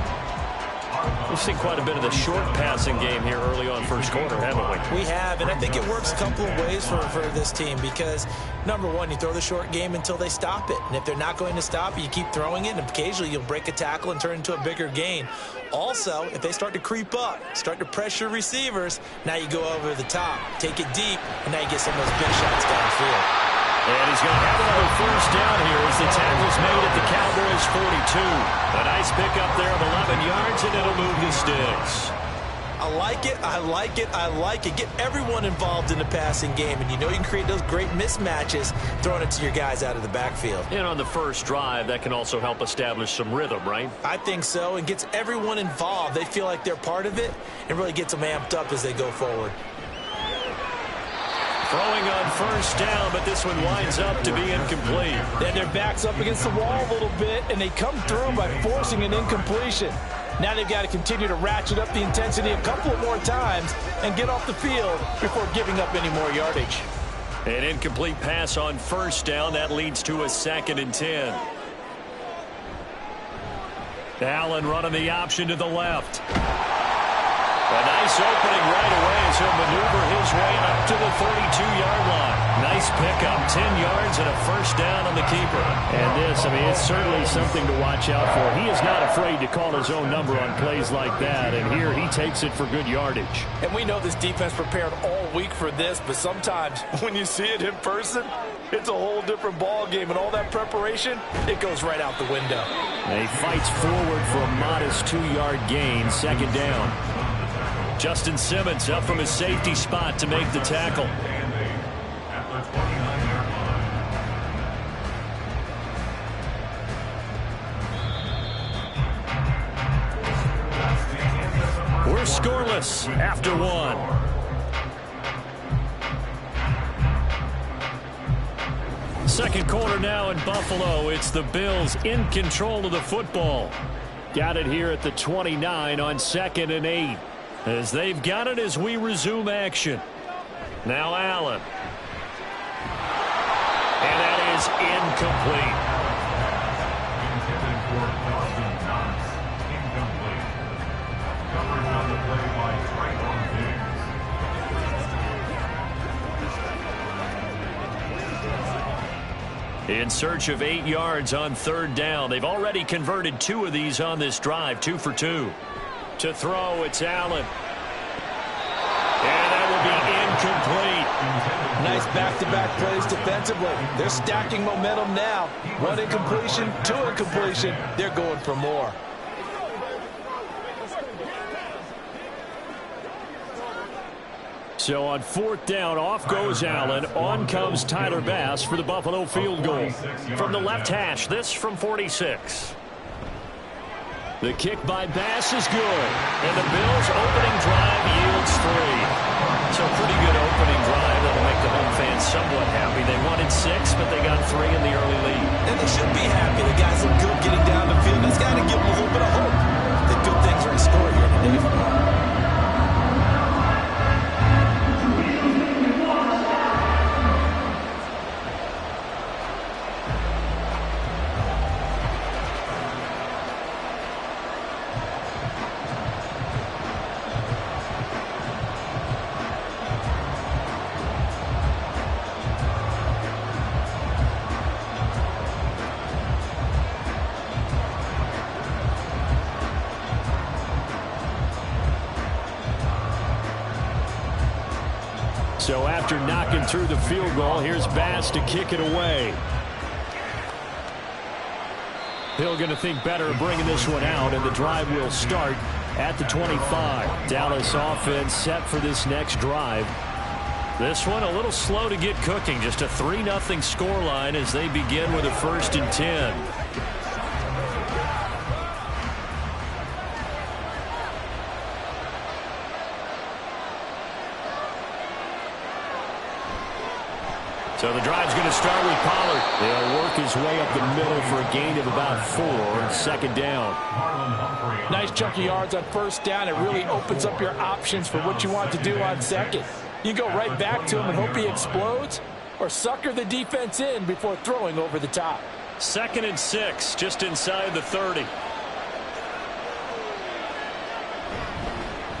We've seen quite a bit of the short passing game here early on first quarter, haven't we? We have, and I think it works a couple of ways for this team, because, number one, you throw the short game until they stop it. And if they're not going to stop it, you keep throwing it, and occasionally you'll break a tackle and turn it into a bigger gain. Also, if they start to creep up, start to pressure receivers, now you go over the top, take it deep, and now you get some of those big shots downfield. And he's going to have another first down here as the tackle's made at the Cowboys' 42. A nice pickup there of 11 yards, and it'll move the sticks. I like it, I like it, I like it. Get everyone involved in the passing game, and you know you can create those great mismatches throwing it to your guys out of the backfield. And on the first drive, that can also help establish some rhythm, right? I think so, and gets everyone involved. They feel like they're part of it, and really gets them amped up as they go forward. Throwing on first down, but this one winds up to be incomplete. Then their back's up against the wall a little bit, and they come through by forcing an incompletion. Now they've got to continue to ratchet up the intensity a couple of more times and get off the field before giving up any more yardage. An incomplete pass on first down. That leads to a 2nd and 10. Allen running the option to the left. A nice opening right away as he'll maneuver his way up to the 32-yard line. Nice pickup, 10 yards and a first down on the keeper. And this, I mean, it's certainly something to watch out for. He is not afraid to call his own number on plays like that, and here he takes it for good yardage. And we know this defense prepared all week for this, but sometimes when you see it in person, it's a whole different ball game, and all that preparation, it goes right out the window. And he fights forward for a modest 2-yard gain, 2nd down. Justin Simmons up from his safety spot to make the tackle. scoreless after one. Second quarter now in Buffalo. It's the Bills in control of the football. Got it here at the 29 on 2nd and 8. As they've got it as we resume action. Now Allen. And that is incomplete. Intended for Dawson Knox. Incomplete. Coverage on the play by Trayvon Diggs. In search of 8 yards on 3rd down. They've already converted 2 of these on this drive, 2 for 2. To throw, it's Allen. And that will be incomplete. Nice back-to-back plays defensively. They're stacking momentum now. 1 incompletion, 2 incompletion. They're going for more. So on 4th down, off goes Allen. On comes Tyler Bass for the Buffalo field goal. From the left hash, this from 46. The kick by Bass is good. And the Bills' opening drive yields 3. So pretty good opening drive that'll make the home fans somewhat happy. They wanted 6, but they got 3 in the early lead. And they should be happy. The guys look good getting down the field. That's got to give them a little bit of hope that good things are in store here today. So after knocking through the field goal, here's Bass to kick it away. Hill going to think better of bringing this one out, and the drive will start at the 25. Dallas offense set for this next drive. This one a little slow to get cooking. Just a 3-0 scoreline as they begin with a 1st and 10. So the drive's going to start with Pollard. He'll work his way up the middle for a gain of about 4. 2nd down. Nice chunk of yards on 1st down. It really opens up your options for what you want to do on 2nd. You go right back to him and hope he explodes, or sucker the defense in before throwing over the top. 2nd and 6, just inside the 30.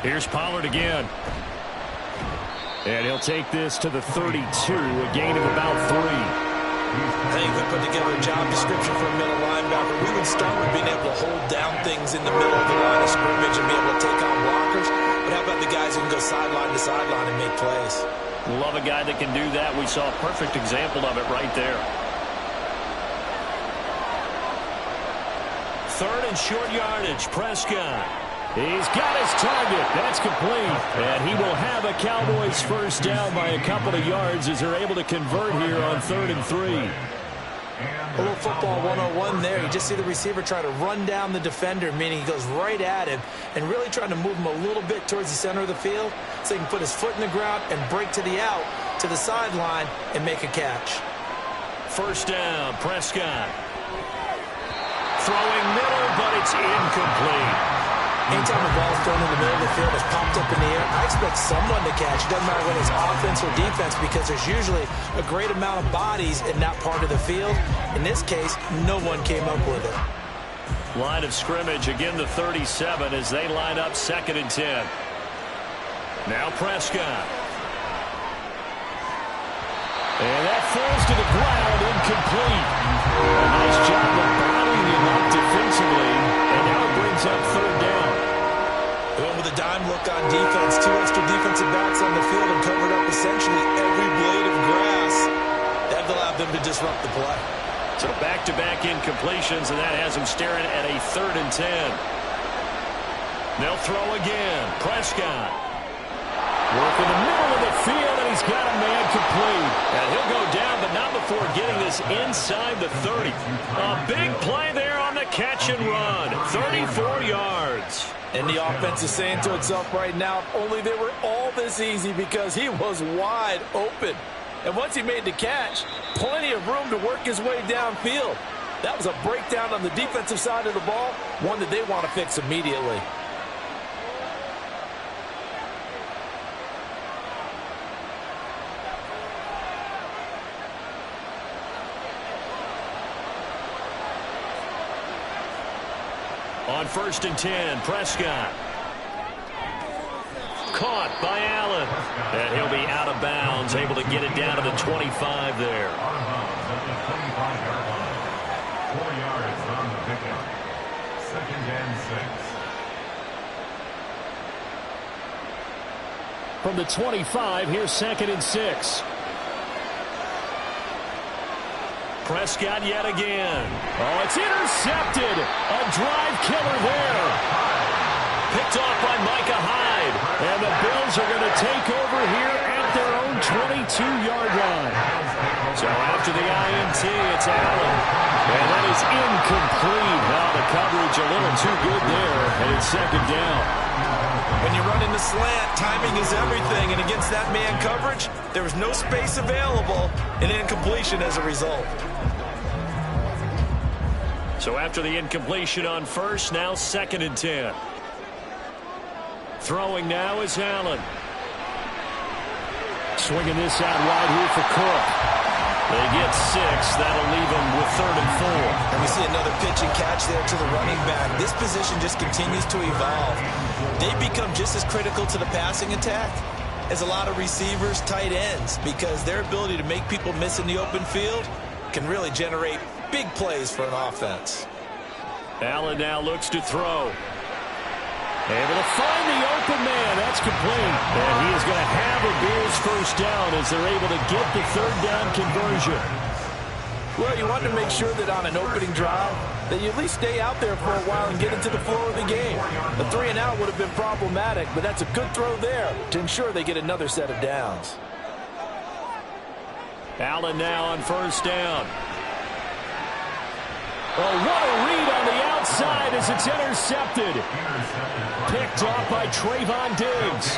Here's Pollard again. And he'll take this to the 32, a gain of about 3. I think if we put together a job description for a middle linebacker, we would start with being able to hold down things in the middle of the line of scrimmage and be able to take on blockers. But how about the guys who can go sideline to sideline and make plays? Love a guy that can do that. We saw a perfect example of it right there. 3rd and short yardage, Prescott. He's got his target. That's complete. And he will have a Cowboys 1st down by a couple of yards as they're able to convert here on 3rd and 3. A little football 101 there. You just see the receiver try to run down the defender, meaning he goes right at him and really trying to move him a little bit towards the center of the field so he can put his foot in the ground and break to the out, to the sideline, and make a catch. 1st down, Prescott. Throwing middle, but it's incomplete. Anytime the ball's thrown in the middle of the field, it's popped up in the air, I expect someone to catch. It doesn't matter whether it's offense or defense because there's usually a great amount of bodies in that part of the field. In this case, no one came up with it. Line of scrimmage, again the 37 as they line up 2nd and 10. Now Prescott. And that falls to the ground, incomplete. A nice job of bottling him up defensively, and now it brings up 3rd down. Going with a dime look on defense, 2 extra defensive backs on the field and covered up essentially every blade of grass. That allowed them to disrupt the play. So back-to-back incompletions, and that has them staring at a 3rd and 10. They'll throw again. Prescott. Working the middle of the field, and he's got a man complete. And he'll go down, but not before getting this inside the 30. A big play there on the catch and run. 34 yards. And the offense is saying to itself right now, if only they were all this easy, because he was wide open. And once he made the catch, plenty of room to work his way downfield. That was a breakdown on the defensive side of the ball, one that they want to fix immediately. On 1st and 10, Prescott. Caught by Allen. And he'll be out of bounds, able to get it down to the 25 there. Out of bounds at the 25-yard line. 4 yards on the pickup. 2nd and 6. From the 25, here's 2nd and 6. Prescott yet again. Oh, it's intercepted. A drive killer there. Picked off by Micah Hyde. And the Bills are going to take over here at their own 22-yard line. So after the INT, it's Allen. And that is incomplete. Now the coverage a little too good there. And it's 2nd down. When you run in the slant, timing is everything. And against that man coverage, there was no space available. An incompletion as a result. So after the incompletion on 1st, now 2nd and 10. Throwing now is Allen. Swinging this out wide here for Cook. They get 6. That'll leave them with 3rd and 4. And we see another pitch and catch there to the running back. This position just continues to evolve. They become just as critical to the passing attack as a lot of receivers, tight ends, because their ability to make people miss in the open field can really generate big plays for an offense. Allen now looks to throw. Able to find the open man. That's complete. And he is going to have a Bills first down as they're able to get the 3rd down conversion. Well, you want to make sure that on an opening drive that you at least stay out there for a while and get into the flow of the game. The 3 and out would have been problematic, but that's a good throw there to ensure they get another set of downs. Allen now on 1st down. Oh, what a read on the outside as it's intercepted. Picked off by Trayvon Diggs.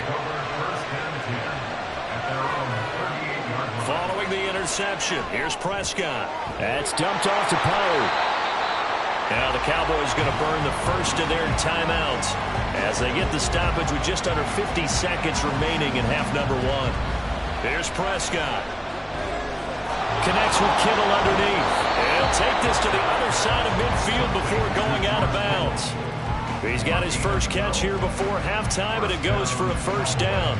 Following the interception, here's Prescott. That's dumped off to Poe. Now the Cowboys going to burn the first of their timeouts as they get the stoppage with just under 50 seconds remaining in half number 1. Here's Prescott. Connects with Kittle underneath. He'll take this to the other side of midfield before going out of bounds. He's got his first catch here before halftime, and it goes for a first down.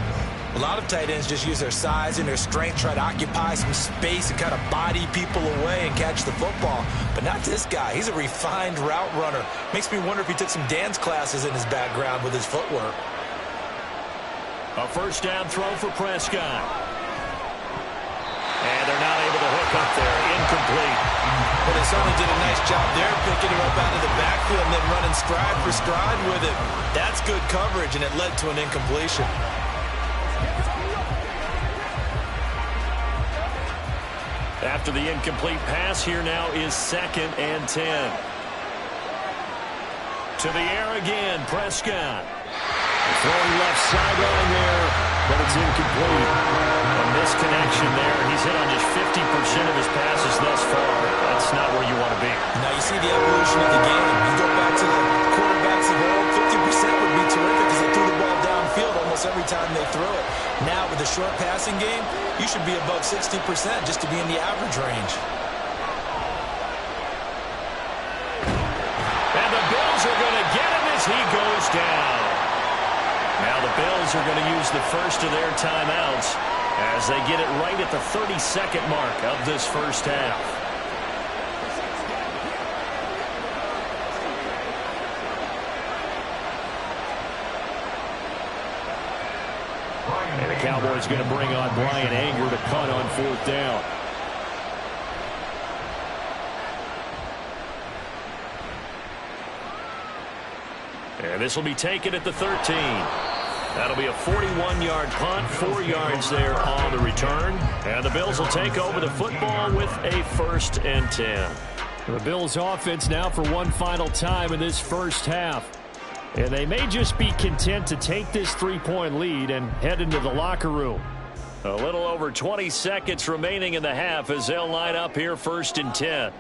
A lot of tight ends just use their size and their strength, try to occupy some space and kind of body people away and catch the football. But not this guy. He's a refined route runner. Makes me wonder if he took some dance classes in his background with his footwork. A first down throw for Prescott. And they're not able to hook up there. Incomplete. But they certainly did a nice job there, picking him up out of the backfield and then running stride for stride with it. That's good coverage, and it led to an incompletion. After the incomplete pass, here now is 2nd and 10. To the air again, Prescott. Throwing left sideline there, but it's incomplete. A misconnection there. He's hit on just 50% of his passes thus far. That's not where you want to be. Now you see the evolution of the game. You go back to the quarterbacks of old, 50% would be terrific because they threw the ball downfield almost every time they threw it. Now with the short passing game, you should be above 60% just to be in the average range. And the Bills are going to get him as he goes down. Now the Bills are going to use the first of their timeouts as they get it right at the 30-second mark of this first half. And the Cowboys going to bring on Brian Anger to punt on 4th down. And this will be taken at the 13. That'll be a 41-yard punt, 4 yards there on the return. And the Bills will take over the football with a 1st and 10. The Bills offense now for one final time in this first half. And they may just be content to take this 3-point lead and head into the locker room. A little over 20 seconds remaining in the half as they'll line up here 1st and 10.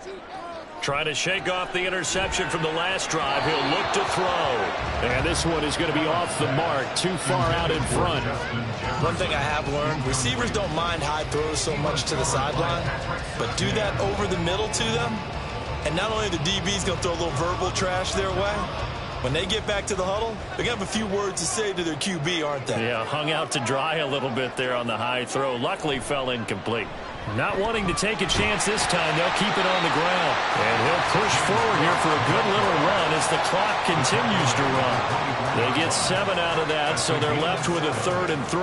Trying to shake off the interception from the last drive. He'll look to throw. And this one is going to be off the mark, too far out in front. One thing I have learned, receivers don't mind high throws so much to the sideline, but do that over the middle to them, and not only the DB's going to throw a little verbal trash their way, when they get back to the huddle, they're going to have a few words to say to their QB, aren't they? Yeah, hung out to dry a little bit there on the high throw. Luckily fell incomplete. Not wanting to take a chance this time, they'll keep it on the ground. And he'll push forward here for a good little run as the clock continues to run. They get 7 out of that, so they're left with a 3rd and 3.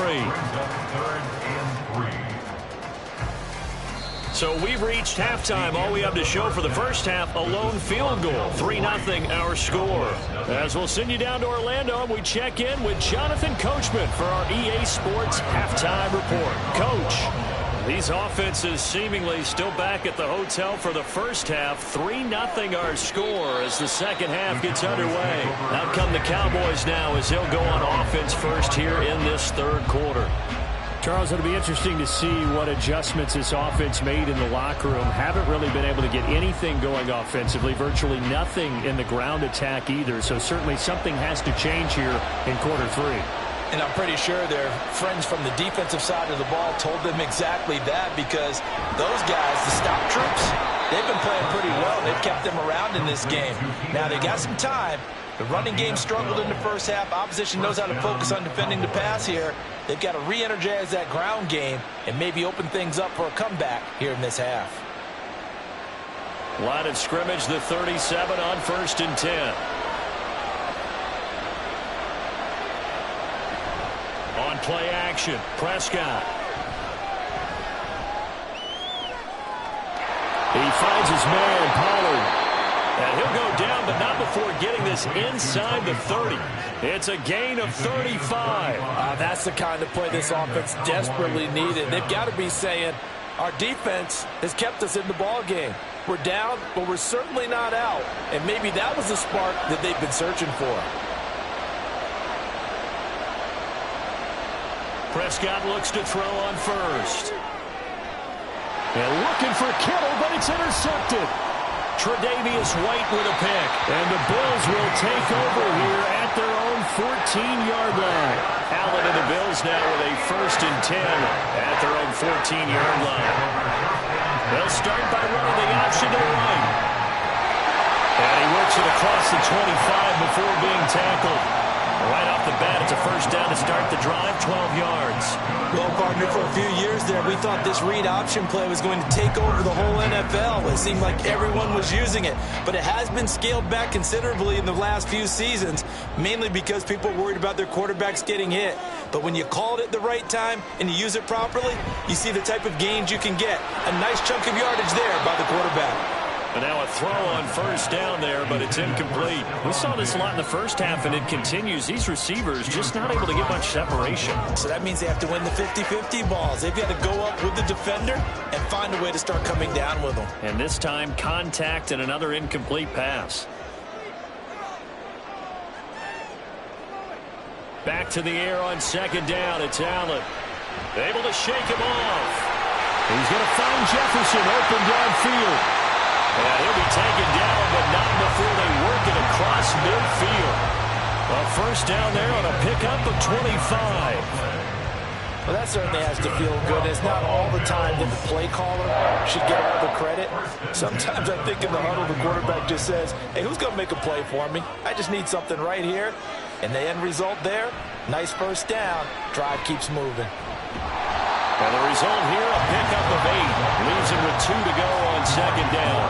So we've reached halftime. All we have to show for the first half, a lone field goal. 3-0 our score. As we'll send you down to Orlando, and we check in with Jonathan Coachman for our EA Sports Halftime Report. Coach, these offenses seemingly still back at the hotel for the first half. 3-0 our score as the second half gets underway. Out come the Cowboys now as they'll go on offense first here in this 3rd quarter. Charles, it'll be interesting to see what adjustments this offense made in the locker room. Haven't really been able to get anything going offensively. Virtually nothing in the ground attack either. So certainly something has to change here in quarter 3. And I'm pretty sure their friends from the defensive side of the ball told them exactly that, because those guys, the stop troops, they've been playing pretty well. They've kept them around in this game. Now they got some time. The running game struggled in the first half. Opposition knows how to focus on defending the pass here. They've got to re-energize that ground game and maybe open things up for a comeback here in this half. Line of scrimmage, the 37 on 1st and 10. On play action, Prescott. He finds his man, Pollard. And he'll go down, but not before getting this inside the 30. It's a gain of 35. That's the kind of play this offense desperately needed. They've got to be saying, our defense has kept us in the ball game. We're down, but we're certainly not out. And maybe that was the spark that they've been searching for. Prescott looks to throw on first. And looking for Kittle, but it's intercepted. Tre'Davious White with a pick. And the Bills will take over here at their own 14-yard line. Allen and the Bills now with a 1st and 10 at their own 14-yard line. They'll start by running the option to the right. And he works it across the 25 before being tackled. Right off the bat, it's a 1st down to start the drive, 12 yards. Well, partner, for a few years there, we thought this read option play was going to take over the whole NFL. It seemed like everyone was using it. But it has been scaled back considerably in the last few seasons, mainly because people are worried about their quarterbacks getting hit. But when you call it at the right time and you use it properly, you see the type of gains you can get. A nice chunk of yardage there by the quarterback. And now a throw on 1st down there, but it's incomplete. We saw this a lot in the first half, and it continues. These receivers just not able to get much separation. So that means they have to win the 50-50 balls. They've got to go up with the defender and find a way to start coming down with them. And this time, contact and another incomplete pass. Back to the air on 2nd down. It's Allen. Able to shake him off. He's going to find Jefferson open downfield. And he'll be taken down, but not before they work it across midfield. A 1st down there on a pickup of 25. Well, that certainly has to feel good. It's not all the time that the play caller should get all the credit. Sometimes I think in the huddle, the quarterback just says, hey, who's going to make a play for me? I just need something right here. And the end result there, nice 1st down. Drive keeps moving. And the result here, a pickup of 8. Leaves him with 2 to go on 2nd down.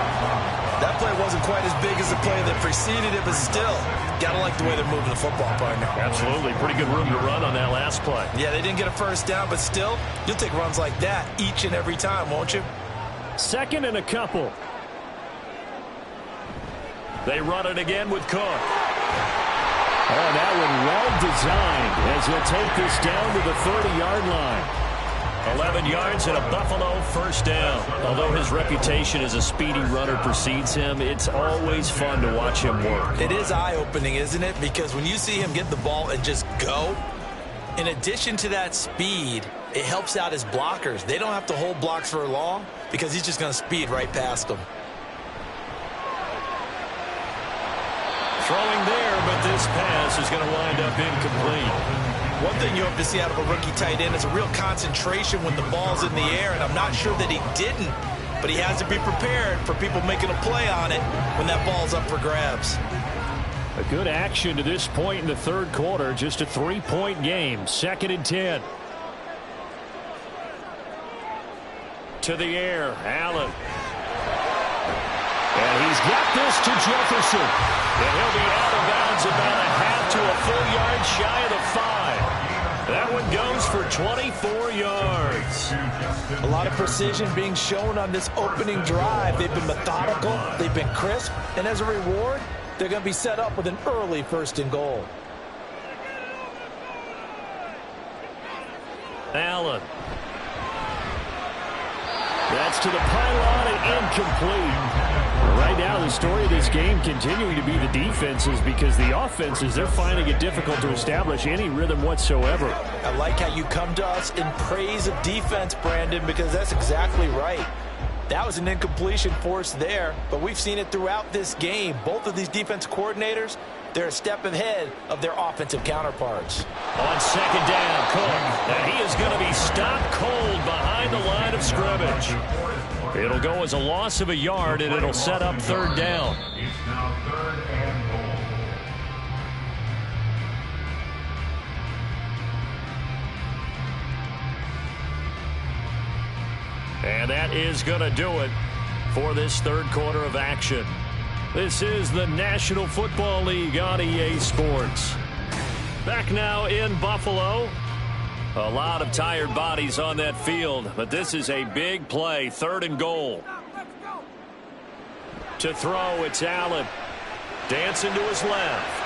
That play wasn't quite as big as the play that preceded it, but still, gotta like the way they're moving the football, partner. Absolutely. Pretty good room to run on that last play. Yeah, they didn't get a 1st down, but still, you'll take runs like that each and every time, won't you? 2nd and a couple. They run it again with Cook. Oh, that one well designed as he'll take this down to the 30-yard line. 11 yards and a Buffalo first down. Although his reputation as a speedy runner precedes him, it's always fun to watch him work. It is eye-opening, isn't it? Because when you see him get the ball and just go, in addition to that speed, it helps out his blockers. They don't have to hold blocks for long because he's just going to speed right past them. Throwing there, but this pass is going to wind up incomplete. One thing you hope to see out of a rookie tight end is a real concentration when the ball's in the air, and I'm not sure that he didn't, but he has to be prepared for people making a play on it when that ball's up for grabs. A good action to this point in the third quarter, just a 3-point game, 2nd and 10. To the air, Allen. And he's got this to Jefferson. And he'll be out of bounds about a half to a full yard shy of the 5. That one goes for 24 yards. A lot of precision being shown on this opening drive. They've been methodical, they've been crisp, and as a reward, they're going to be set up with an early 1st and goal. Allen. That's to the pylon and incomplete. Right now, the story of this game continuing to be the defenses, because the offenses, they're finding it difficult to establish any rhythm whatsoever. I like how you come to us in praise of defense, Brandon, because that's exactly right. That was an incompletion forced there, but we've seen it throughout this game. Both of these defense coordinators, they're a step ahead of their offensive counterparts. On 2nd down, Cook. And he is going to be stopped cold behind the line of scrimmage. It'll go as a loss of a yard, and it'll set up 3rd down. It's now 3rd and goal. And that is going to do it for this third quarter of action. This is the National Football League on EA Sports. Back now in Buffalo. A lot of tired bodies on that field, but this is a big play, 3rd and goal. To throw, it's Allen. Dancing to his left.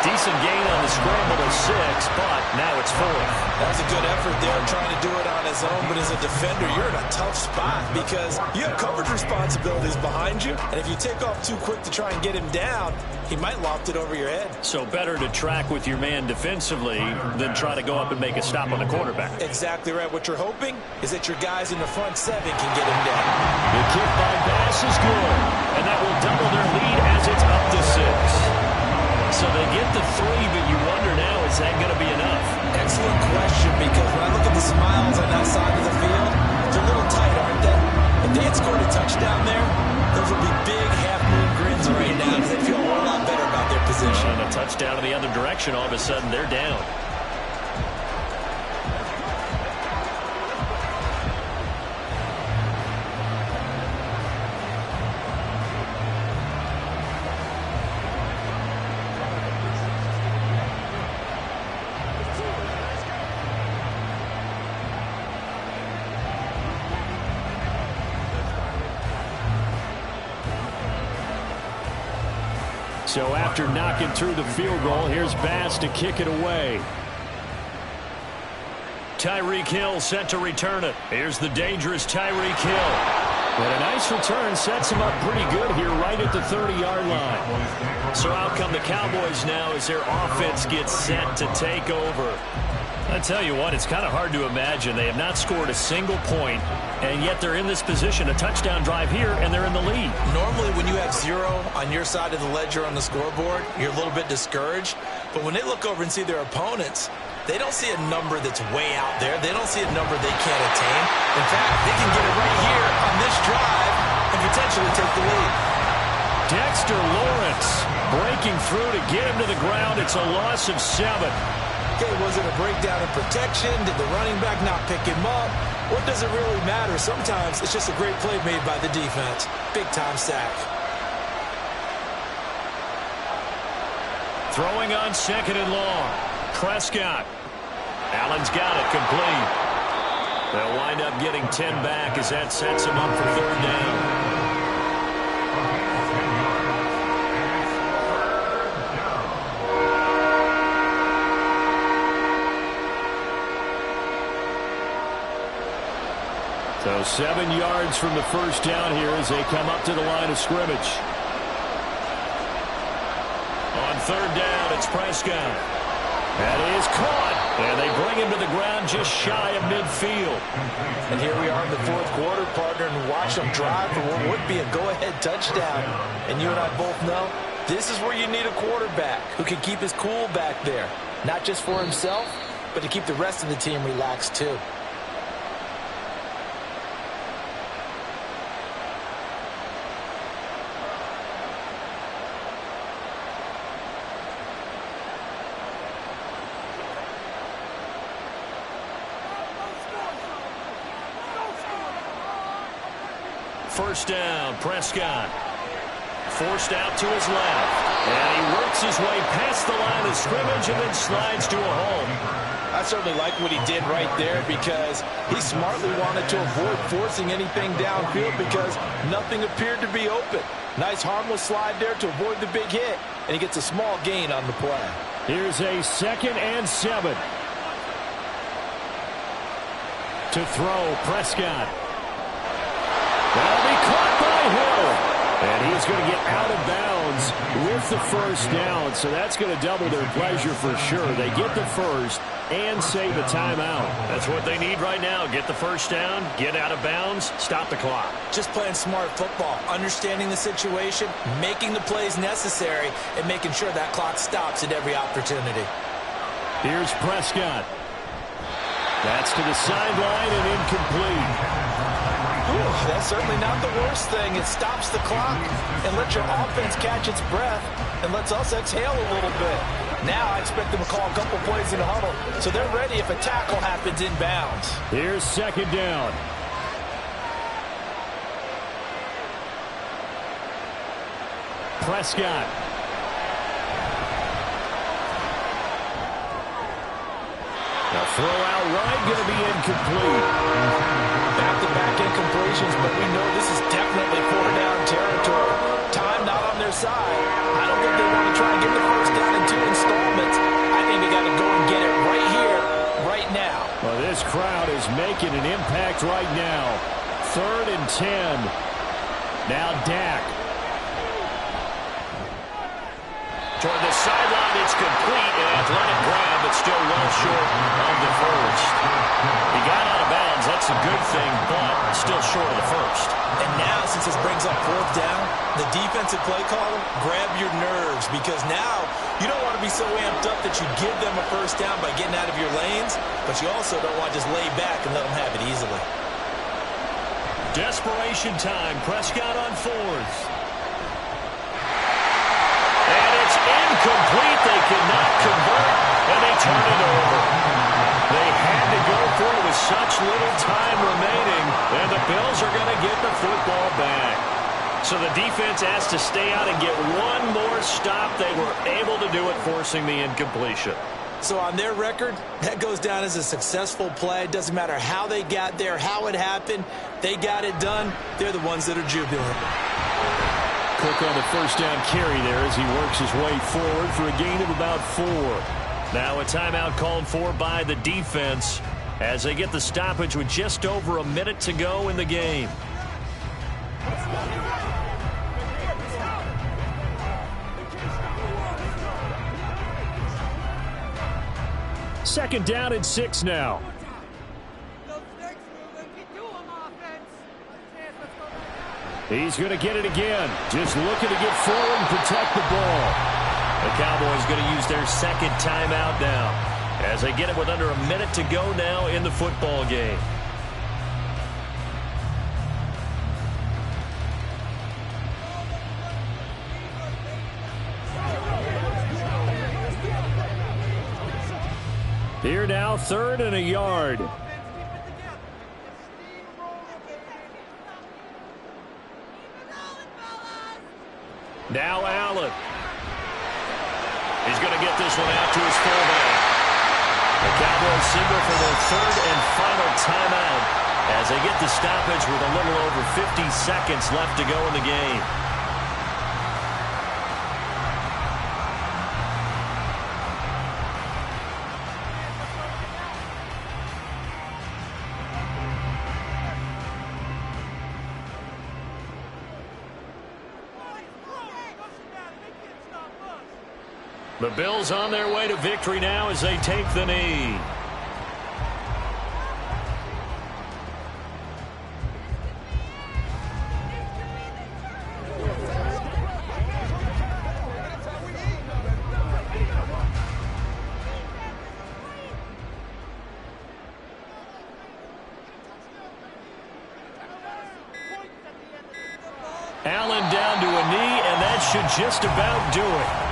Decent gain on the scramble to 6, but now it's 4th. That's a good effort there, trying to do it on his own, but as a defender, you're in a tough spot because you have coverage responsibilities behind you, and if you take off too quick to try and get him down, he might loft it over your head. So better to track with your man defensively than try to go up and make a stop on the quarterback. Exactly right. What you're hoping is that your guys in the front 7 can get him down. The kick by Bass is good, and that will double their lead as it's up to 6. So they get the 3, but you wonder now, is that going to be enough? Excellent question, because when I look at the smiles on that side of the field, they're a little tight, aren't they? If they had scored a touchdown there, those would be big half-moon grins right now because they feel a whole lot better about their position. And a touchdown in the other direction, all of a sudden they're down. So after knocking through the field goal, here's Bass to kick it away. Tyreek Hill set to return it. Here's the dangerous Tyreek Hill. And a nice return sets him up pretty good here right at the 30-yard line. So out come the Cowboys now as their offense gets set to take over. I tell you what, it's kind of hard to imagine. They have not scored a single point, and yet they're in this position, a touchdown drive here, and they're in the lead. Normally, when you have 0 on your side of the ledger on the scoreboard, you're a little bit discouraged. But when they look over and see their opponents, they don't see a number that's way out there. They don't see a number they can't attain. In fact, they can get it right here on this drive and potentially take the lead. Dexter Lawrence breaking through to get him to the ground. It's a loss of 7. Okay, was it a breakdown in protection? Did the running back not pick him up? What does it really matter? Sometimes it's just a great play made by the defense. Big-time sack. Throwing on 2nd and long. Prescott. Allen's got it complete. They'll wind up getting 10 back as that sets him up for 3rd down. So 7 yards from the first down here as they come up to the line of scrimmage. On third down, it's Prescott. That is caught. And they bring him to the ground just shy of midfield. And here we are in the fourth quarter, partner, and watch them drive for what would be a go-ahead touchdown. And you and I both know this is where you need a quarterback who can keep his cool back there. Not just for himself, but to keep the rest of the team relaxed too. First down, Prescott. Forced out to his left. And he works his way past the line of scrimmage and then slides to a home. I certainly like what he did right there because he smartly wanted to avoid forcing anything downfield because nothing appeared to be open. Nice harmless slide there to avoid the big hit, and he gets a small gain on the play. Here's a 2nd and 7. To throw, Prescott. That'll be caught by Hill. And he's going to get out of bounds with the first down. So that's going to double their pleasure for sure. They get the first and save a timeout. That's what they need right now. Get the first down, get out of bounds, stop the clock. Just playing smart football, understanding the situation, making the plays necessary, and making sure that clock stops at every opportunity. Here's Prescott. That's to the sideline and incomplete. Ooh, that's certainly not the worst thing. It stops the clock and lets your offense catch its breath and lets us exhale a little bit. Now I expect them to call a couple plays in the huddle so they're ready if a tackle happens inbounds. Here's 2nd down. Prescott. Now throw out right, going to be incomplete. Back-to-back incompletions, but we know this is definitely 4-down territory. Time not on their side. I don't think they want to try and get the first down in 2 installments. I think they got to go and get it right here, right now. Well, this crowd is making an impact right now. 3rd and 10. Now Dak. Toward the sideline, it's complete. An athletic grab, but still well short of the first. He got out of bounds. That's a good thing, but still short of the first. And now, since this brings up 4th down, the defensive play caller, grab your nerves because now you don't want to be so amped up that you give them a first down by getting out of your lanes, but you also don't want to just lay back and let them have it easily. Desperation time. Prescott on 4th. And it's incomplete. They cannot convert, and they turn it over. They had to go for it with such little time remaining, and the Bills are going to get the football back. So the defense has to stay out and get one more stop. They were able to do it, forcing the incompletion. So on their record, that goes down as a successful play. It doesn't matter how they got there, how it happened. They got it done. They're the ones that are jubilant. Cook on the first down carry there as he works his way forward for a gain of about 4. Now a timeout called for by the defense as they get the stoppage with just over a minute to go in the game. Second down and 6 now. He's going to get it again. Just looking to get forward and protect the ball. The Cowboys going to use their 2nd timeout now as they get it with under a minute to go now in the football game. Here now, 3rd and a yard. Now Allen. He's going to get this one out to his fullback. The Cowboys signal for their 3rd and final timeout as they get the stoppage with a little over 50 seconds left to go in the game. The Bills on their way to victory now as they take the knee. Allen down to a knee, and that should just about do it.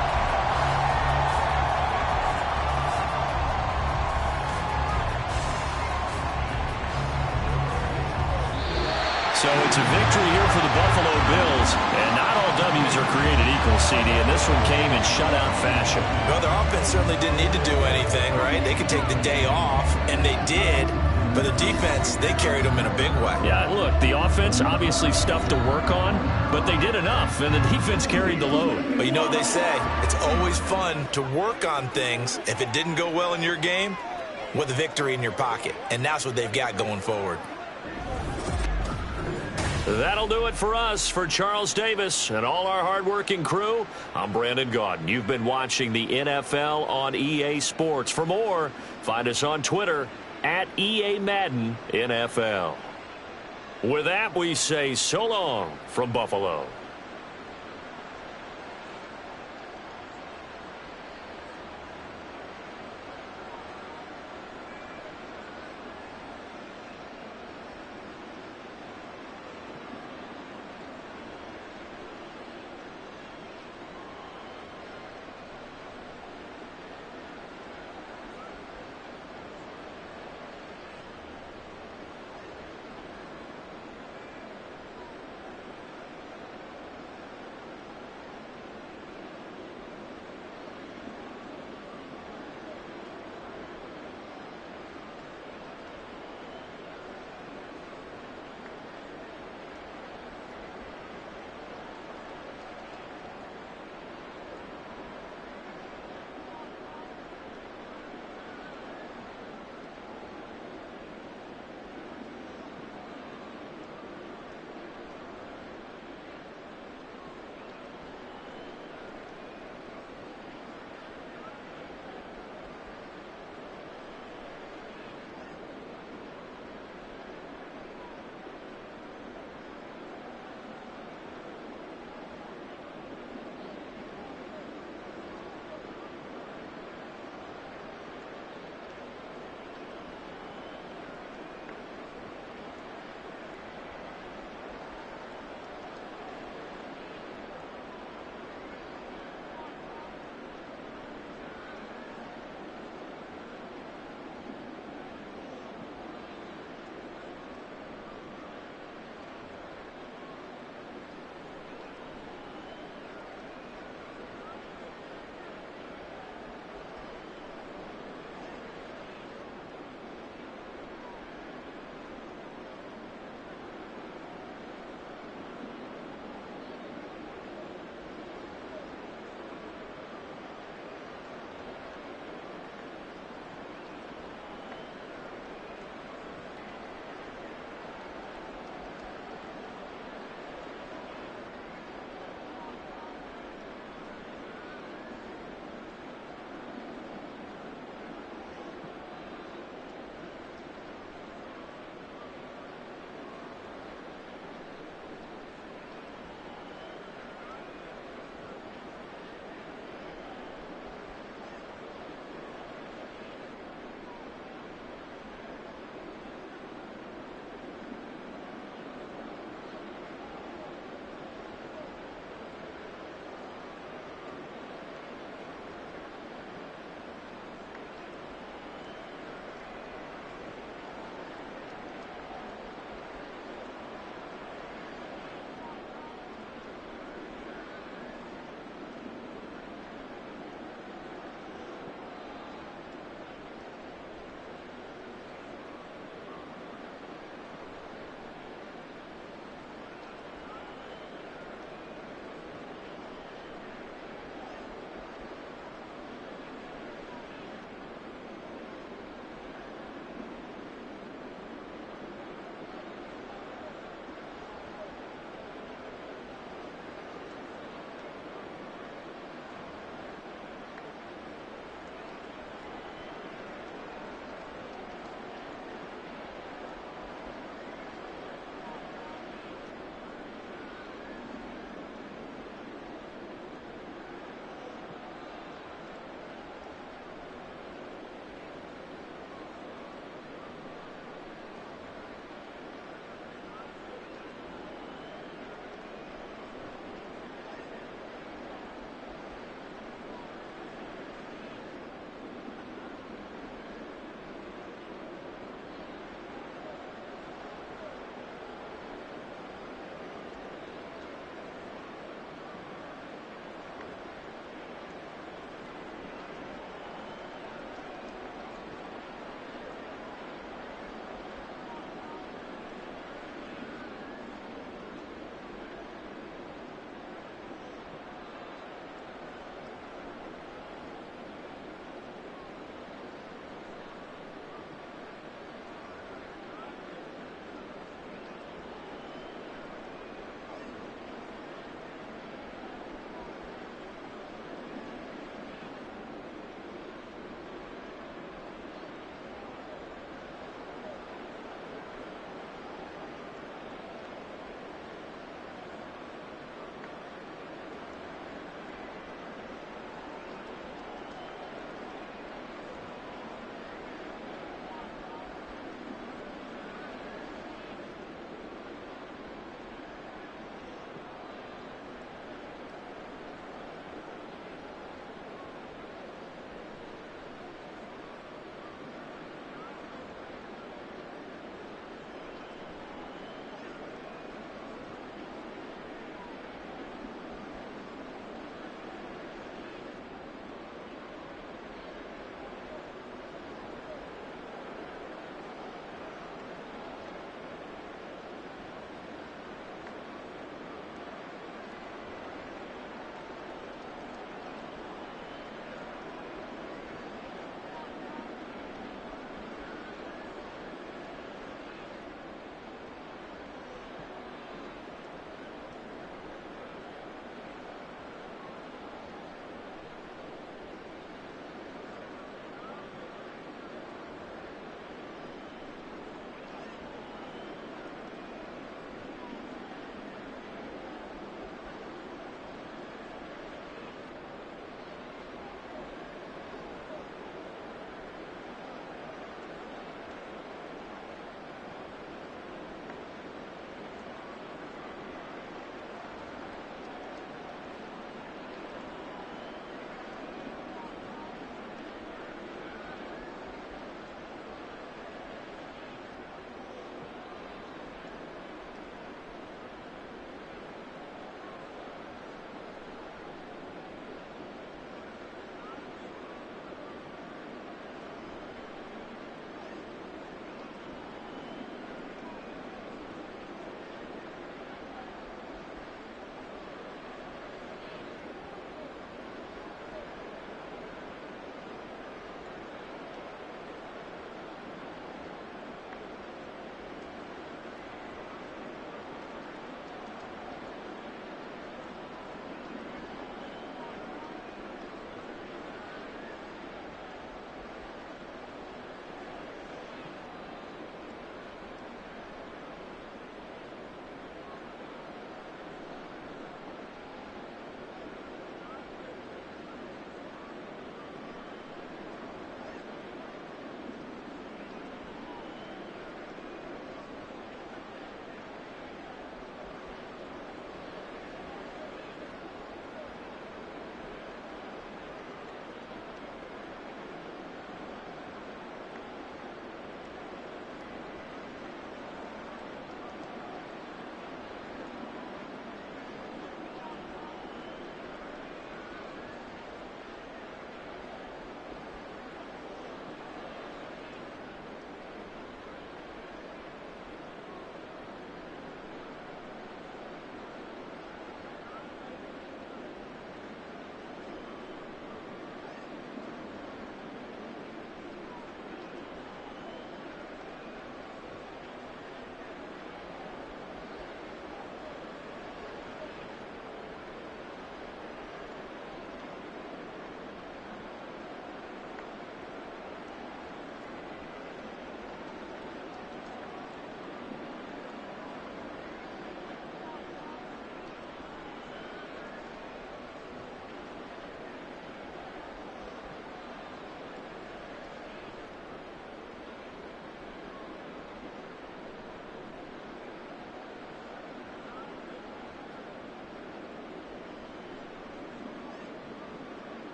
So it's a victory here for the Buffalo Bills, and not all W's are created equal, CD, and this one came in shutout fashion. Well, their offense certainly didn't need to do anything, right? They could take the day off, and they did. But the defense, they carried them in a big way. Yeah, look, the offense obviously stuff to work on, but they did enough, and the defense carried the load. But you know what they say, it's always fun to work on things. If it didn't go well in your game, with a victory in your pocket. And that's what they've got going forward. That'll do it for us. For Charles Davis and all our hardworking crew, I'm Brandon Gaudin. You've been watching the NFL on EA Sports. For more, find us on Twitter at EA Madden NFL. With that, we say so long from Buffalo.